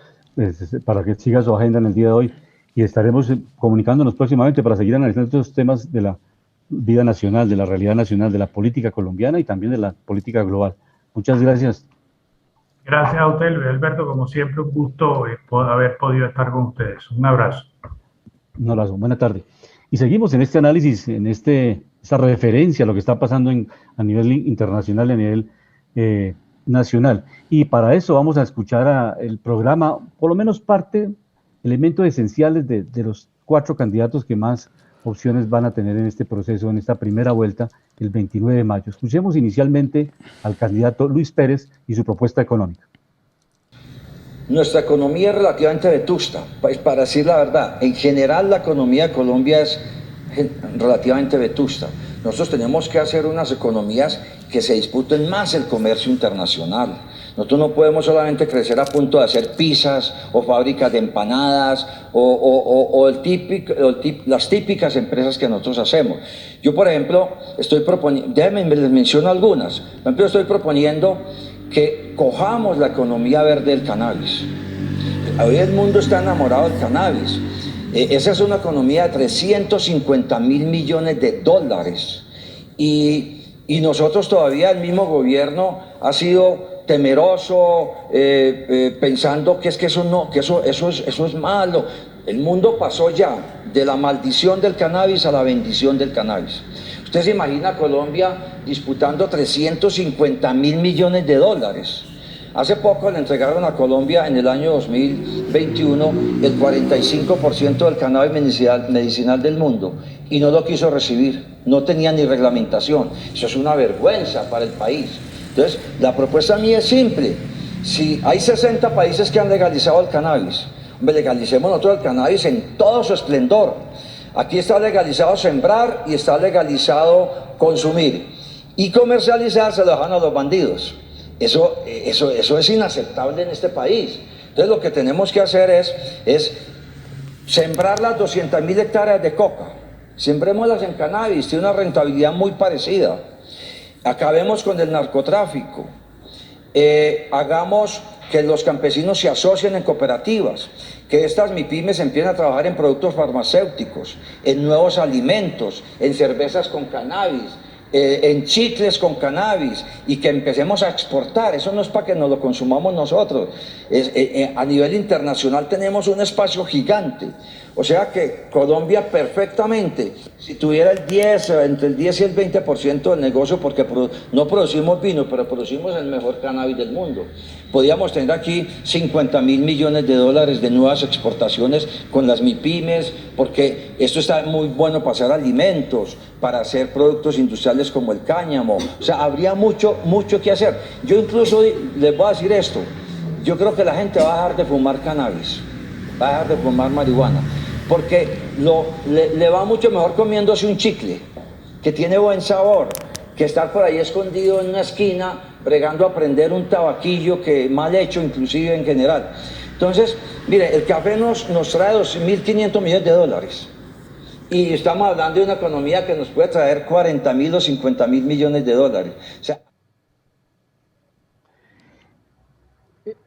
C: para que siga su agenda en el día de hoy, y estaremos comunicándonos próximamente para seguir analizando estos temas de la vida nacional, de la realidad nacional, de la política colombiana y también de la política global. Muchas gracias.
E: Gracias a usted, Luis Alberto, como siempre un gusto haber podido estar con ustedes. Un abrazo.
C: Un abrazo, buena tarde. Y seguimos en este análisis, en esta referencia a lo que está pasando a nivel internacional, a nivel nacional. Y para eso vamos a escuchar el programa, por lo menos elementos esenciales de los 4 candidatos que más opciones van a tener en este proceso, en esta primera vuelta, el 29 de mayo. Escuchemos inicialmente al candidato Luis Pérez y su propuesta económica.
F: Nuestra economía es relativamente vetusta, pues para decir la verdad. En general la economía de Colombia es relativamente vetusta. Nosotros tenemos que hacer unas economías que se disputen más el comercio internacional. Nosotros no podemos solamente crecer a punto de hacer pizzas o fábricas de empanadas las típicas empresas que nosotros hacemos. Yo, por ejemplo, estoy proponiendo, les menciono algunas. Por ejemplo, estoy proponiendo que cojamos la economía verde del cannabis. Hoy el mundo está enamorado del cannabis. Esa es una economía de 350.000 millones de dólares. Y nosotros todavía, el mismo gobierno ha sido temeroso, pensando que eso es malo. El mundo pasó ya de la maldición del cannabis a la bendición del cannabis. Usted se imagina a Colombia disputando 350.000 millones de dólares. Hace poco le entregaron a Colombia, en el año 2021, el 45% del cannabis medicinal del mundo, y no lo quiso recibir, no tenía ni reglamentación. Eso es una vergüenza para el país. Entonces, la propuesta mía es simple. Si hay 60 países que han legalizado el cannabis, legalicemos nosotros el cannabis en todo su esplendor. Aquí está legalizado sembrar y está legalizado consumir. Y comercializar se lo dejan a los bandidos. Eso es inaceptable en este país. Entonces lo que tenemos que hacer es sembrar las 200.000 hectáreas de coca. Sembrémoslas en cannabis, tiene una rentabilidad muy parecida. Acabemos con el narcotráfico. Hagamos que los campesinos se asocien en cooperativas, que estas MIPYMES empiecen a trabajar en productos farmacéuticos, en nuevos alimentos, en cervezas con cannabis, en chicles con cannabis, y que empecemos a exportar. Eso no es para que nos lo consumamos nosotros. A nivel internacional tenemos un espacio gigante. O sea que Colombia perfectamente, si tuviera entre el 10 y el 20% del negocio, porque no producimos vino, pero producimos el mejor cannabis del mundo, podríamos tener aquí 50.000 millones de dólares de nuevas exportaciones con las MIPYMES, porque esto está muy bueno para hacer alimentos, para hacer productos industriales como el cáñamo. O sea, habría mucho que hacer. Yo incluso les voy a decir esto: yo creo que la gente va a dejar de fumar cannabis, va a dejar de fumar marihuana, porque le va mucho mejor comiéndose un chicle que tiene buen sabor, que estar por ahí escondido en una esquina bregando a prender un tabaquillo que mal hecho, inclusive en general. Entonces, mire, el café nos trae 2.500 millones de dólares. Y estamos hablando de una economía que nos puede traer 40.000 o 50.000 millones de dólares. O sea,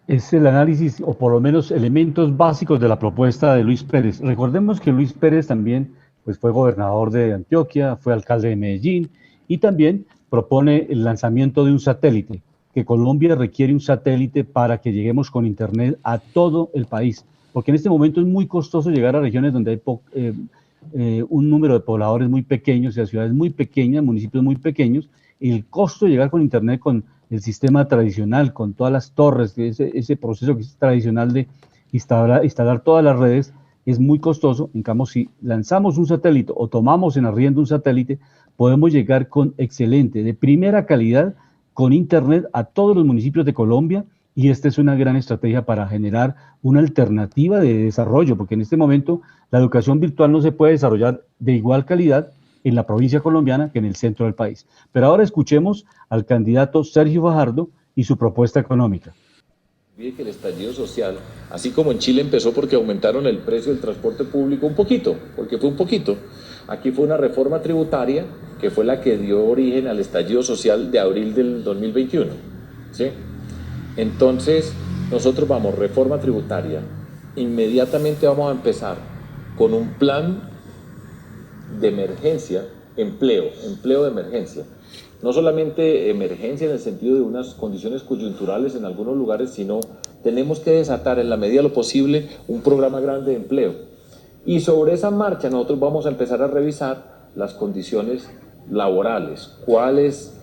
C: es el análisis, o por lo menos elementos básicos de la propuesta de Luis Pérez. Recordemos que Luis Pérez también pues, fue gobernador de Antioquia, fue alcalde de Medellín, y también propone el lanzamiento de un satélite, que Colombia requiere un satélite para que lleguemos con Internet a todo el país, porque en este momento es muy costoso llegar a regiones donde hay un número de pobladores muy pequeños, y a ciudades muy pequeñas, municipios muy pequeños, y el costo de llegar con Internet con el sistema tradicional, con todas las torres, ese proceso que es tradicional de instalar todas las redes, es muy costoso. En cambio, si lanzamos un satélite o tomamos en arriendo un satélite, podemos llegar con excelente, de primera calidad, con Internet a todos los municipios de Colombia, y esta es una gran estrategia para generar una alternativa de desarrollo, porque en este momento la educación virtual no se puede desarrollar de igual calidad en la provincia colombiana que en el centro del país. Pero ahora escuchemos al candidato Sergio Fajardo y su propuesta económica.
G: Que el estallido social, así como en Chile empezó porque aumentaron el precio del transporte público un poquito, porque fue un poquito, aquí fue una reforma tributaria que fue la que dio origen al estallido social de abril del 2021, ¿sí? Entonces, nosotros vamos, reforma tributaria, inmediatamente vamos a empezar con un plan de emergencia, empleo de emergencia. No solamente emergencia en el sentido de unas condiciones coyunturales en algunos lugares, sino tenemos que desatar en la medida de lo posible un programa grande de empleo. Y sobre esa marcha nosotros vamos a empezar a revisar las condiciones laborales, cuáles.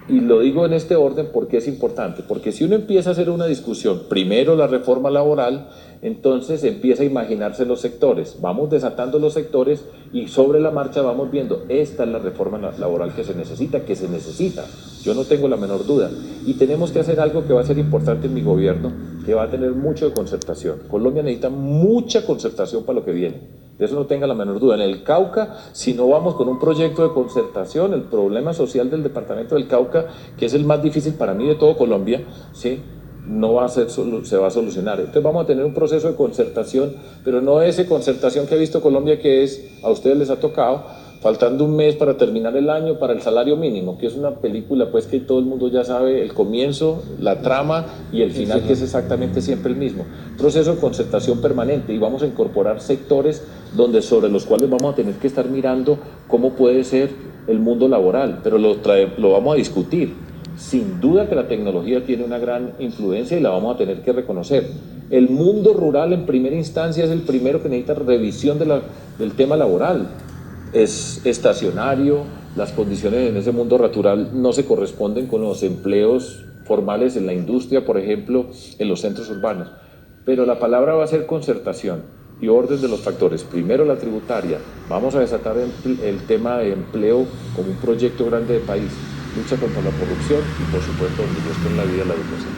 G: Y lo digo en este orden porque es importante, porque si uno empieza a hacer una discusión, primero la reforma laboral, entonces empieza a imaginarse los sectores, vamos desatando los sectores y sobre la marcha vamos viendo, esta es la reforma laboral que se necesita, yo no tengo la menor duda, y tenemos que hacer algo que va a ser importante en mi gobierno, que va a tener mucho de concertación. Colombia necesita mucha concertación para lo que viene. De eso no tenga la menor duda. En el Cauca, si no vamos con un proyecto de concertación, el problema social del departamento del Cauca, que es el más difícil para mí de todo Colombia, ¿sí?, no va a ser, se va a solucionar. Entonces vamos a tener un proceso de concertación, pero no esa concertación que ha visto Colombia, que es, a ustedes les ha tocado, faltando un mes para terminar el año, para el salario mínimo, que es una película pues que todo el mundo ya sabe el comienzo, la trama y el final, que es exactamente siempre el mismo. Proceso de concertación permanente, y vamos a incorporar sectores sobre los cuales vamos a tener que estar mirando cómo puede ser el mundo laboral, pero lo vamos a discutir. Sin duda que la tecnología tiene una gran influencia y la vamos a tener que reconocer. El mundo rural en primera instancia es el primero que necesita revisión del tema laboral. Es estacionario, las condiciones en ese mundo rural no se corresponden con los empleos formales en la industria, por ejemplo, en los centros urbanos. Pero la palabra va a ser concertación y orden de los factores. Primero la tributaria, vamos a desatar el tema de empleo como un proyecto grande de país, lucha contra la corrupción y por supuesto donde yo estoy en la vida la educación.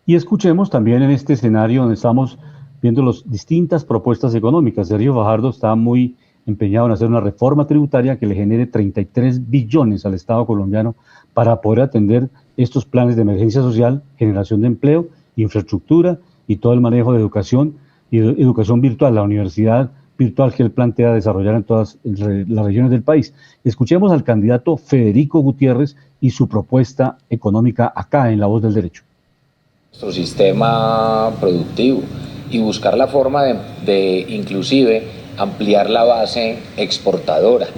C: Y escuchemos también en este escenario donde estamos viendo las distintas propuestas económicas. Sergio Fajardo está muy empeñado en hacer una reforma tributaria que le genere 33 billones al Estado colombiano para poder atender estos planes de emergencia social, generación de empleo, infraestructura y todo el manejo de educación y educación virtual, la universidad virtual que él plantea desarrollar en todas las regiones del país. Escuchemos al candidato Federico Gutiérrez y su propuesta económica acá en La Voz del Derecho.
H: Nuestro sistema productivo y buscar la forma de inclusive ampliar la base exportadora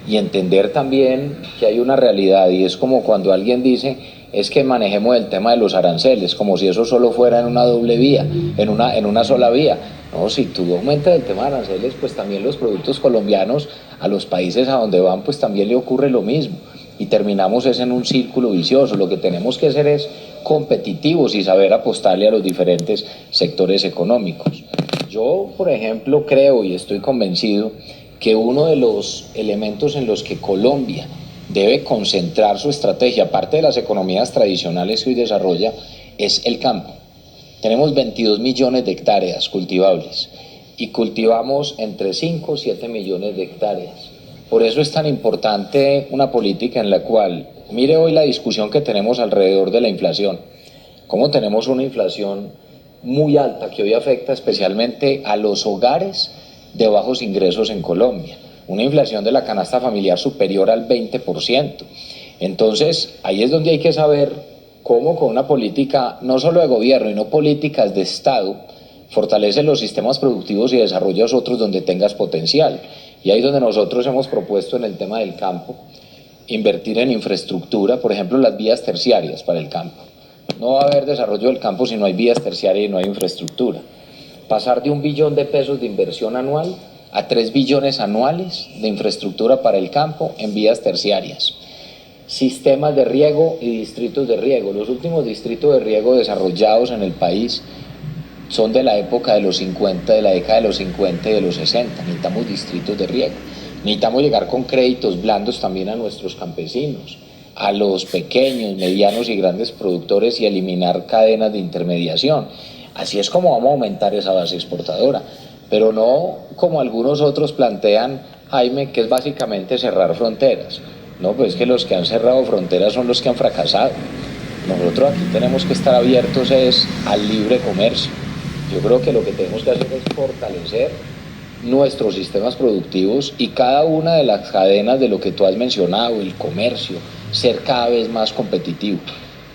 H: y entender también que hay una realidad, y es como cuando alguien dice es que manejemos el tema de los aranceles como si eso solo fuera en una doble vía, en una sola vía. No, si tú aumentas el tema de aranceles, pues también los productos colombianos a los países a donde van, pues también le ocurre lo mismo y terminamos es en un círculo vicioso. Lo que tenemos que hacer es competitivos y saber apostarle a los diferentes sectores económicos. Yo, por ejemplo, creo y estoy convencido que uno de los elementos en los que Colombia debe concentrar su estrategia, aparte de las economías tradicionales que hoy desarrolla, es el campo. Tenemos 22 millones de hectáreas cultivables y cultivamos entre 5 o 7 millones de hectáreas. Por eso es tan importante una política en la cual, mire hoy la discusión que tenemos alrededor de la inflación, cómo tenemos una inflación muy alta que hoy afecta especialmente a los hogares de bajos ingresos en Colombia, una inflación de la canasta familiar superior al 20%. Entonces, ahí es donde hay que saber cómo con una política no solo de gobierno y no políticas de Estado, fortalece los sistemas productivos y desarrollas otros donde tengas potencial. Y ahí es donde nosotros hemos propuesto en el tema del campo invertir en infraestructura, por ejemplo, las vías terciarias para el campo. No va a haber desarrollo del campo si no hay vías terciarias y no hay infraestructura. Pasar de 1 billón de pesos de inversión anual a 3 billones anuales de infraestructura para el campo en vías terciarias. Sistemas de riego y distritos de riego. Los últimos distritos de riego desarrollados en el país son de la época de los 50, de la década de los 50 y de los 60. Necesitamos distritos de riego. Necesitamos llegar con créditos blandos también a nuestros campesinos, a los pequeños, medianos y grandes productores y eliminar cadenas de intermediación. Así es como vamos a aumentar esa base exportadora, pero no como algunos otros plantean, Jaime, que es básicamente cerrar fronteras. No, pues es que los que han cerrado fronteras son los que han fracasado. Nosotros aquí tenemos que estar abiertos es al libre comercio. Yo creo que lo que tenemos que hacer es fortalecer nuestros sistemas productivos y cada una de las cadenas de lo que tú has mencionado, el comercio, ser cada vez más competitivo.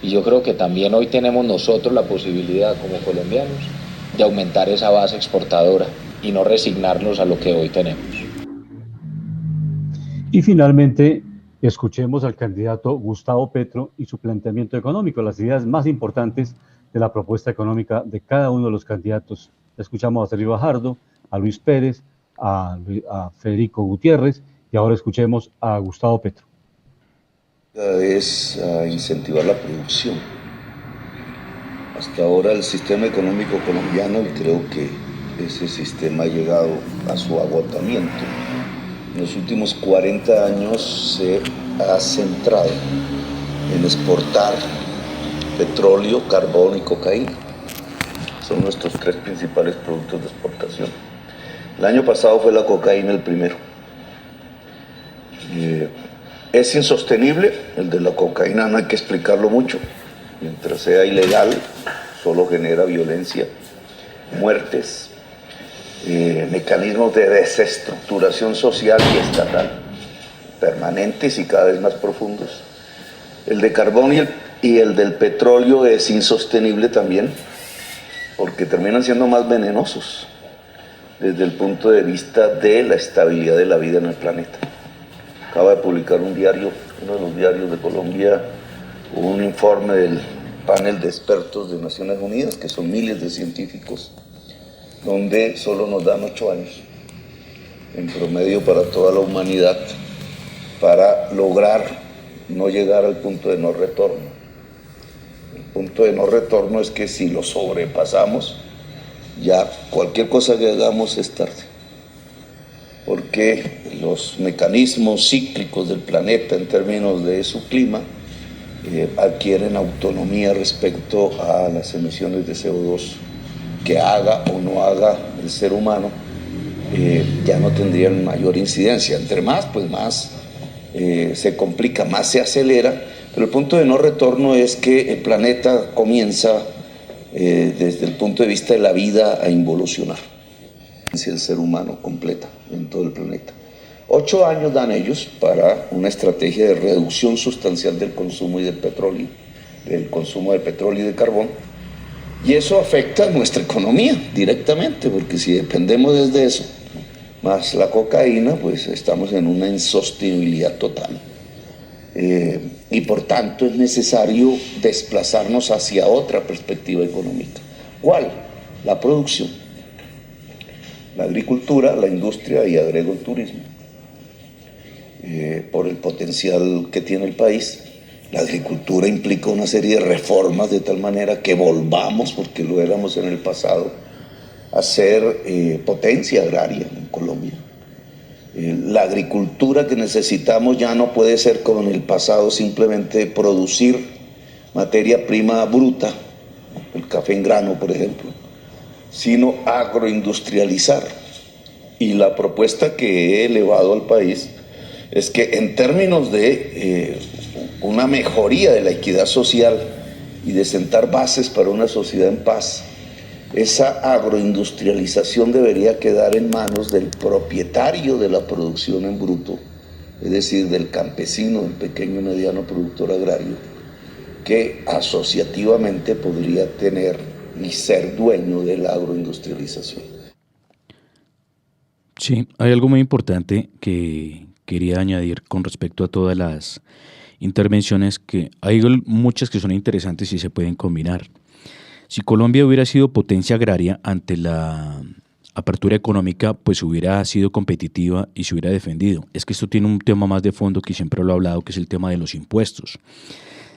H: Y yo creo que también hoy tenemos nosotros la posibilidad como colombianos de aumentar esa base exportadora y no resignarnos a lo que hoy tenemos.
C: Y finalmente, escuchemos al candidato Gustavo Petro y su planteamiento económico, las ideas más importantes de la propuesta económica de cada uno de los candidatos. Escuchamos a Sergio Fajardo, a Luis Pérez, a Federico Gutiérrez y ahora escuchemos a Gustavo Petro.
I: Es incentivar la producción. Hasta ahora el sistema económico colombiano, y creo que ese sistema ha llegado a su agotamiento, en los últimos 40 años se ha centrado en exportar petróleo, carbón y cocaína. Son nuestros 3 principales productos de exportación. El año pasado fue la cocaína el primero. Es insostenible, el de la cocaína no hay que explicarlo mucho. Mientras sea ilegal, solo genera violencia, muertes, mecanismos de desestructuración social y estatal, permanentes y cada vez más profundos. El de carbón y el del petróleo es insostenible también, porque terminan siendo más venenosos desde el punto de vista de la estabilidad de la vida en el planeta. Acaba de publicar un diario, uno de los diarios de Colombia, un informe del panel de expertos de Naciones Unidas, que son miles de científicos, donde solo nos dan 8 años en promedio para toda la humanidad para lograr no llegar al punto de no retorno. El punto de no retorno es que si lo sobrepasamos, ya cualquier cosa que hagamos es tarde, porque los mecanismos cíclicos del planeta en términos de su clima adquieren autonomía respecto a las emisiones de CO2 que haga o no haga el ser humano ya no tendrían mayor incidencia. Entre más, pues más se complica, más se acelera, pero el punto de no retorno es que el planeta comienza desde el punto de vista de la vida a involucionar. El ser humano completa en todo el planeta. 8 años dan ellos para una estrategia de reducción sustancial del consumo y del petróleo, del consumo de petróleo y de carbón, y eso afecta a nuestra economía directamente, porque si dependemos desde eso, más la cocaína, pues estamos en una insostenibilidad total. Y por tanto es necesario desplazarnos hacia otra perspectiva económica. ¿Cuál? La producción, la agricultura, la industria y agrego el turismo. Por el potencial que tiene el país, la agricultura implica una serie de reformas de tal manera que volvamos, porque lo éramos en el pasado, a ser potencia agraria en Colombia. La agricultura que necesitamos ya no puede ser como en el pasado simplemente producir materia prima bruta, el café en grano por ejemplo, sino agroindustrializar. Y la propuesta que he elevado al país es que en términos de una mejoría de la equidad social y de sentar bases para una sociedad en paz, esa agroindustrialización debería quedar en manos del propietario de la producción en bruto, es decir, del campesino, del pequeño y mediano productor agrario, que asociativamente podría tener y ser dueño de la agroindustrialización.
D: Sí, hay algo muy importante que quería añadir con respecto a todas las intervenciones, que hay muchas que son interesantes y se pueden combinar. Si Colombia hubiera sido potencia agraria ante la apertura económica, pues hubiera sido competitiva y se hubiera defendido. Es que esto tiene un tema más de fondo que siempre lo he hablado, que es el tema de los impuestos.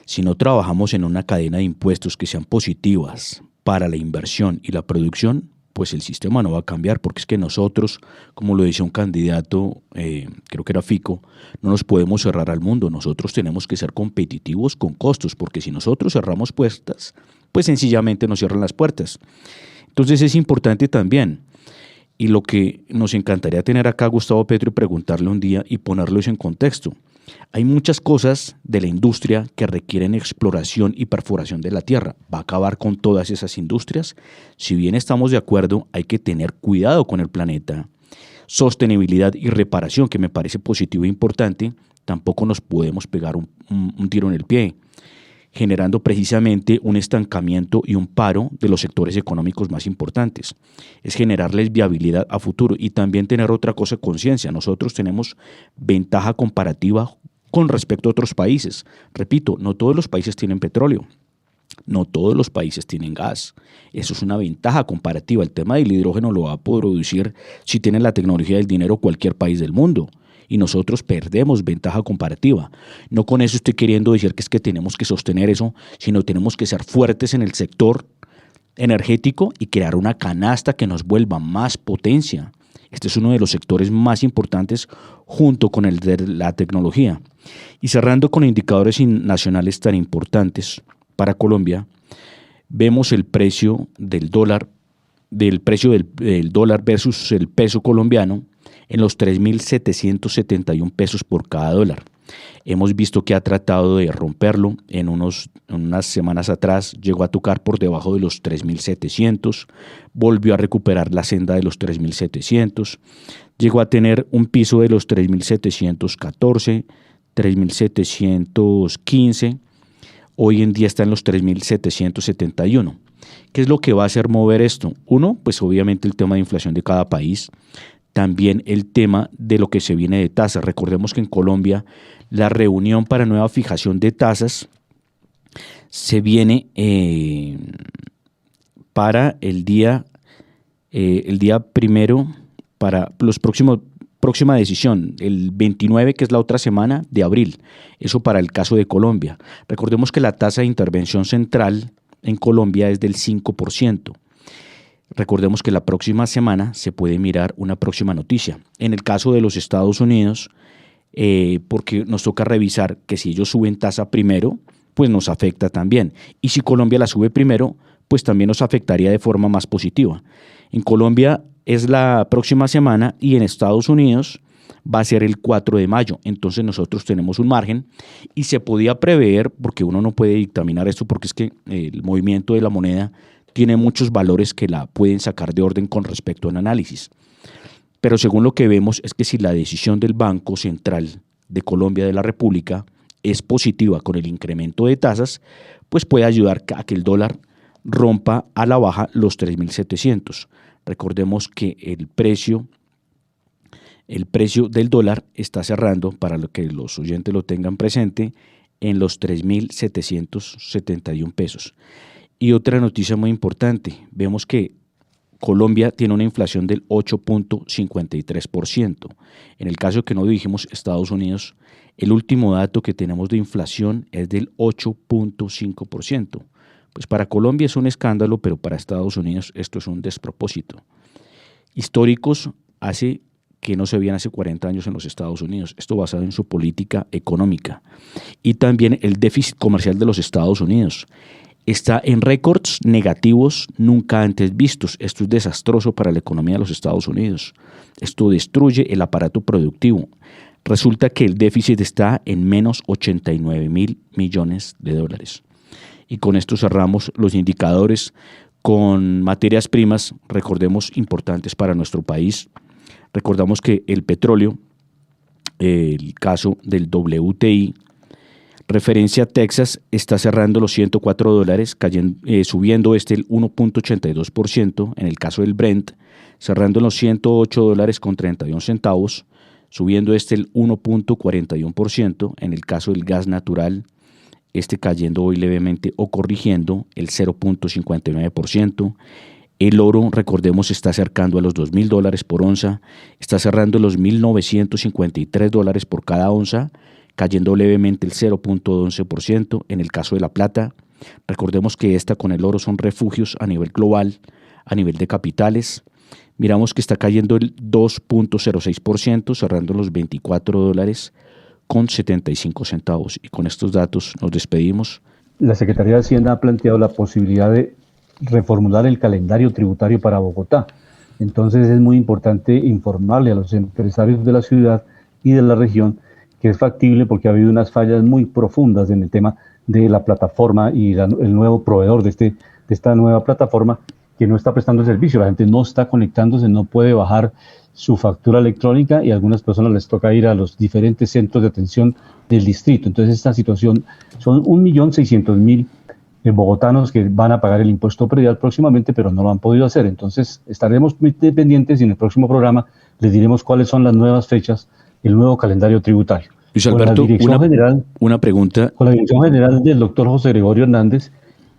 D: Si no trabajamos en una cadena de impuestos que sean positivas para la inversión y la producción, pues el sistema no va a cambiar, porque es que nosotros, como lo decía un candidato, creo que era Fico, no nos podemos cerrar al mundo. Nosotros tenemos que ser competitivos con costos, porque si nosotros cerramos puertas, pues sencillamente nos cierran las puertas. Entonces es importante también, y lo que nos encantaría tener acá a Gustavo Petro y preguntarle un día y ponerlo eso en contexto. Hay muchas cosas de la industria que requieren exploración y perforación de la tierra. ¿Va a acabar con todas esas industrias? Si bien estamos de acuerdo, hay que tener cuidado con el planeta. Sostenibilidad y reparación, que me parece positivo e importante, tampoco nos podemos pegar un tiro en el pie, generando precisamente un estancamiento y un paro de los sectores económicos más importantes. Es generarles viabilidad a futuro y también tener otra cosa de conciencia. Nosotros tenemos ventaja comparativa con respecto a otros países. Repito, no todos los países tienen petróleo, no todos los países tienen gas. Eso es una ventaja comparativa. El tema del hidrógeno lo va a producir, si tiene la tecnología del dinero, cualquier país del mundo. Y nosotros perdemos ventaja comparativa. No con eso estoy queriendo decir que es que tenemos que sostener eso, sino tenemos que ser fuertes en el sector energético y crear una canasta que nos vuelva más potencia. Este es uno de los sectores más importantes junto con el de la tecnología. Y cerrando con indicadores nacionales tan importantes para Colombia, vemos el precio del dólar, del dólar versus el peso colombiano, en los 3.771 pesos por cada dólar. Hemos visto que ha tratado de romperlo. En unas semanas atrás llegó a tocar por debajo de los 3.700, volvió a recuperar la senda de los 3.700, llegó a tener un piso de los 3.714, 3.715, hoy en día está en los 3.771. ¿Qué es lo que va a hacer mover esto? Uno, pues obviamente el tema de inflación de cada país. También el tema de lo que se viene de tasas. Recordemos que en Colombia la reunión para nueva fijación de tasas se viene para el día primero, para los próxima decisión, el 29, que es la otra semana de abril. Eso para el caso de Colombia. Recordemos que la tasa de intervención central en Colombia es del 5%. Recordemos que la próxima semana se puede mirar una próxima noticia. En el caso de los Estados Unidos, porque nos toca revisar que si ellos suben tasa primero, pues nos afecta también. Y si Colombia la sube primero, pues también nos afectaría de forma más positiva. En Colombia es la próxima semana y en Estados Unidos va a ser el 4 de mayo. Entonces nosotros tenemos un margen y se podía prever, porque uno no puede dictaminar esto porque es que el movimiento de la moneda tiene muchos valores que la pueden sacar de orden con respecto al análisis. Pero según lo que vemos es que si la decisión del Banco Central de Colombia de la República es positiva con el incremento de tasas, pues puede ayudar a que el dólar rompa a la baja los 3.700. Recordemos que el precio del dólar está cerrando, para que los oyentes lo tengan presente, en los 3.771 pesos. Y otra noticia muy importante, vemos que Colombia tiene una inflación del 8.53%. En el caso que no dijimos Estados Unidos, el último dato que tenemos de inflación es del 8.5%. Pues para Colombia es un escándalo, pero para Estados Unidos esto es un despropósito. Históricos que no se veían hace 40 años en los Estados Unidos, esto basado en su política económica. Y también el déficit comercial de los Estados Unidos está en récords negativos nunca antes vistos. Esto es desastroso para la economía de los Estados Unidos. Esto destruye el aparato productivo. Resulta que el déficit está en menos 89.000 millones de dólares. Y con esto cerramos los indicadores con materias primas, recordemos, importantes para nuestro país. Recordamos que el petróleo, el caso del WTI, referencia a Texas, está cerrando los $104, subiendo el 1.82%. En el caso del Brent, cerrando en los $108.31, subiendo el 1.41%. En el caso del gas natural, cayendo hoy levemente o corrigiendo el 0.59%. El oro, recordemos, está acercando a los $2.000 por onza, está cerrando los $1.953 por cada onza, cayendo levemente el 0.11%. En el caso de la plata, recordemos que con el oro son refugios a nivel global, a nivel de capitales. Miramos que está cayendo el 2.06%, cerrando los $24.75. Y con estos datos nos despedimos.
C: La Secretaría de Hacienda ha planteado la posibilidad de reformular el calendario tributario para Bogotá. Entonces es muy importante informarle a los empresarios de la ciudad y de la región que es factible, porque ha habido unas fallas muy profundas en el tema de la plataforma y el nuevo proveedor de esta nueva plataforma que no está prestando servicio. La gente no está conectándose, no puede bajar su factura electrónica y a algunas personas les toca ir a los diferentes centros de atención del distrito. Entonces esta situación, son 1.600.000 bogotanos que van a pagar el impuesto predial próximamente, pero no lo han podido hacer. Entonces estaremos muy dependientes y en el próximo programa les diremos cuáles son las nuevas fechas, el nuevo calendario tributario.
D: Luis Alberto, una pregunta.
C: Con la dirección general del doctor José Gregorio Hernández,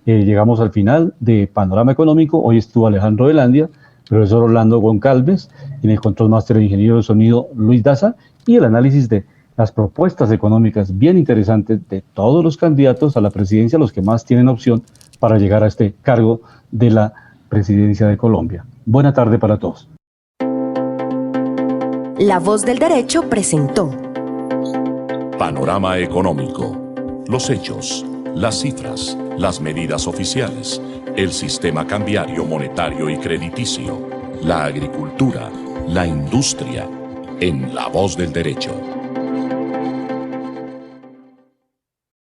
C: llegamos al final de Panorama Económico. Hoy estuvo Alejandro Velandia, profesor Orlando Goncalves, en el control máster de ingeniero de sonido Luis Daza, y el análisis de las propuestas económicas bien interesantes de todos los candidatos a la presidencia, los que más tienen opción para llegar a este cargo de la presidencia de Colombia. Buena tarde para todos.
A: La Voz del Derecho presentó
B: Panorama Económico. Los hechos, las cifras, las medidas oficiales, el sistema cambiario, monetario y crediticio, la agricultura, la industria, en La Voz del Derecho.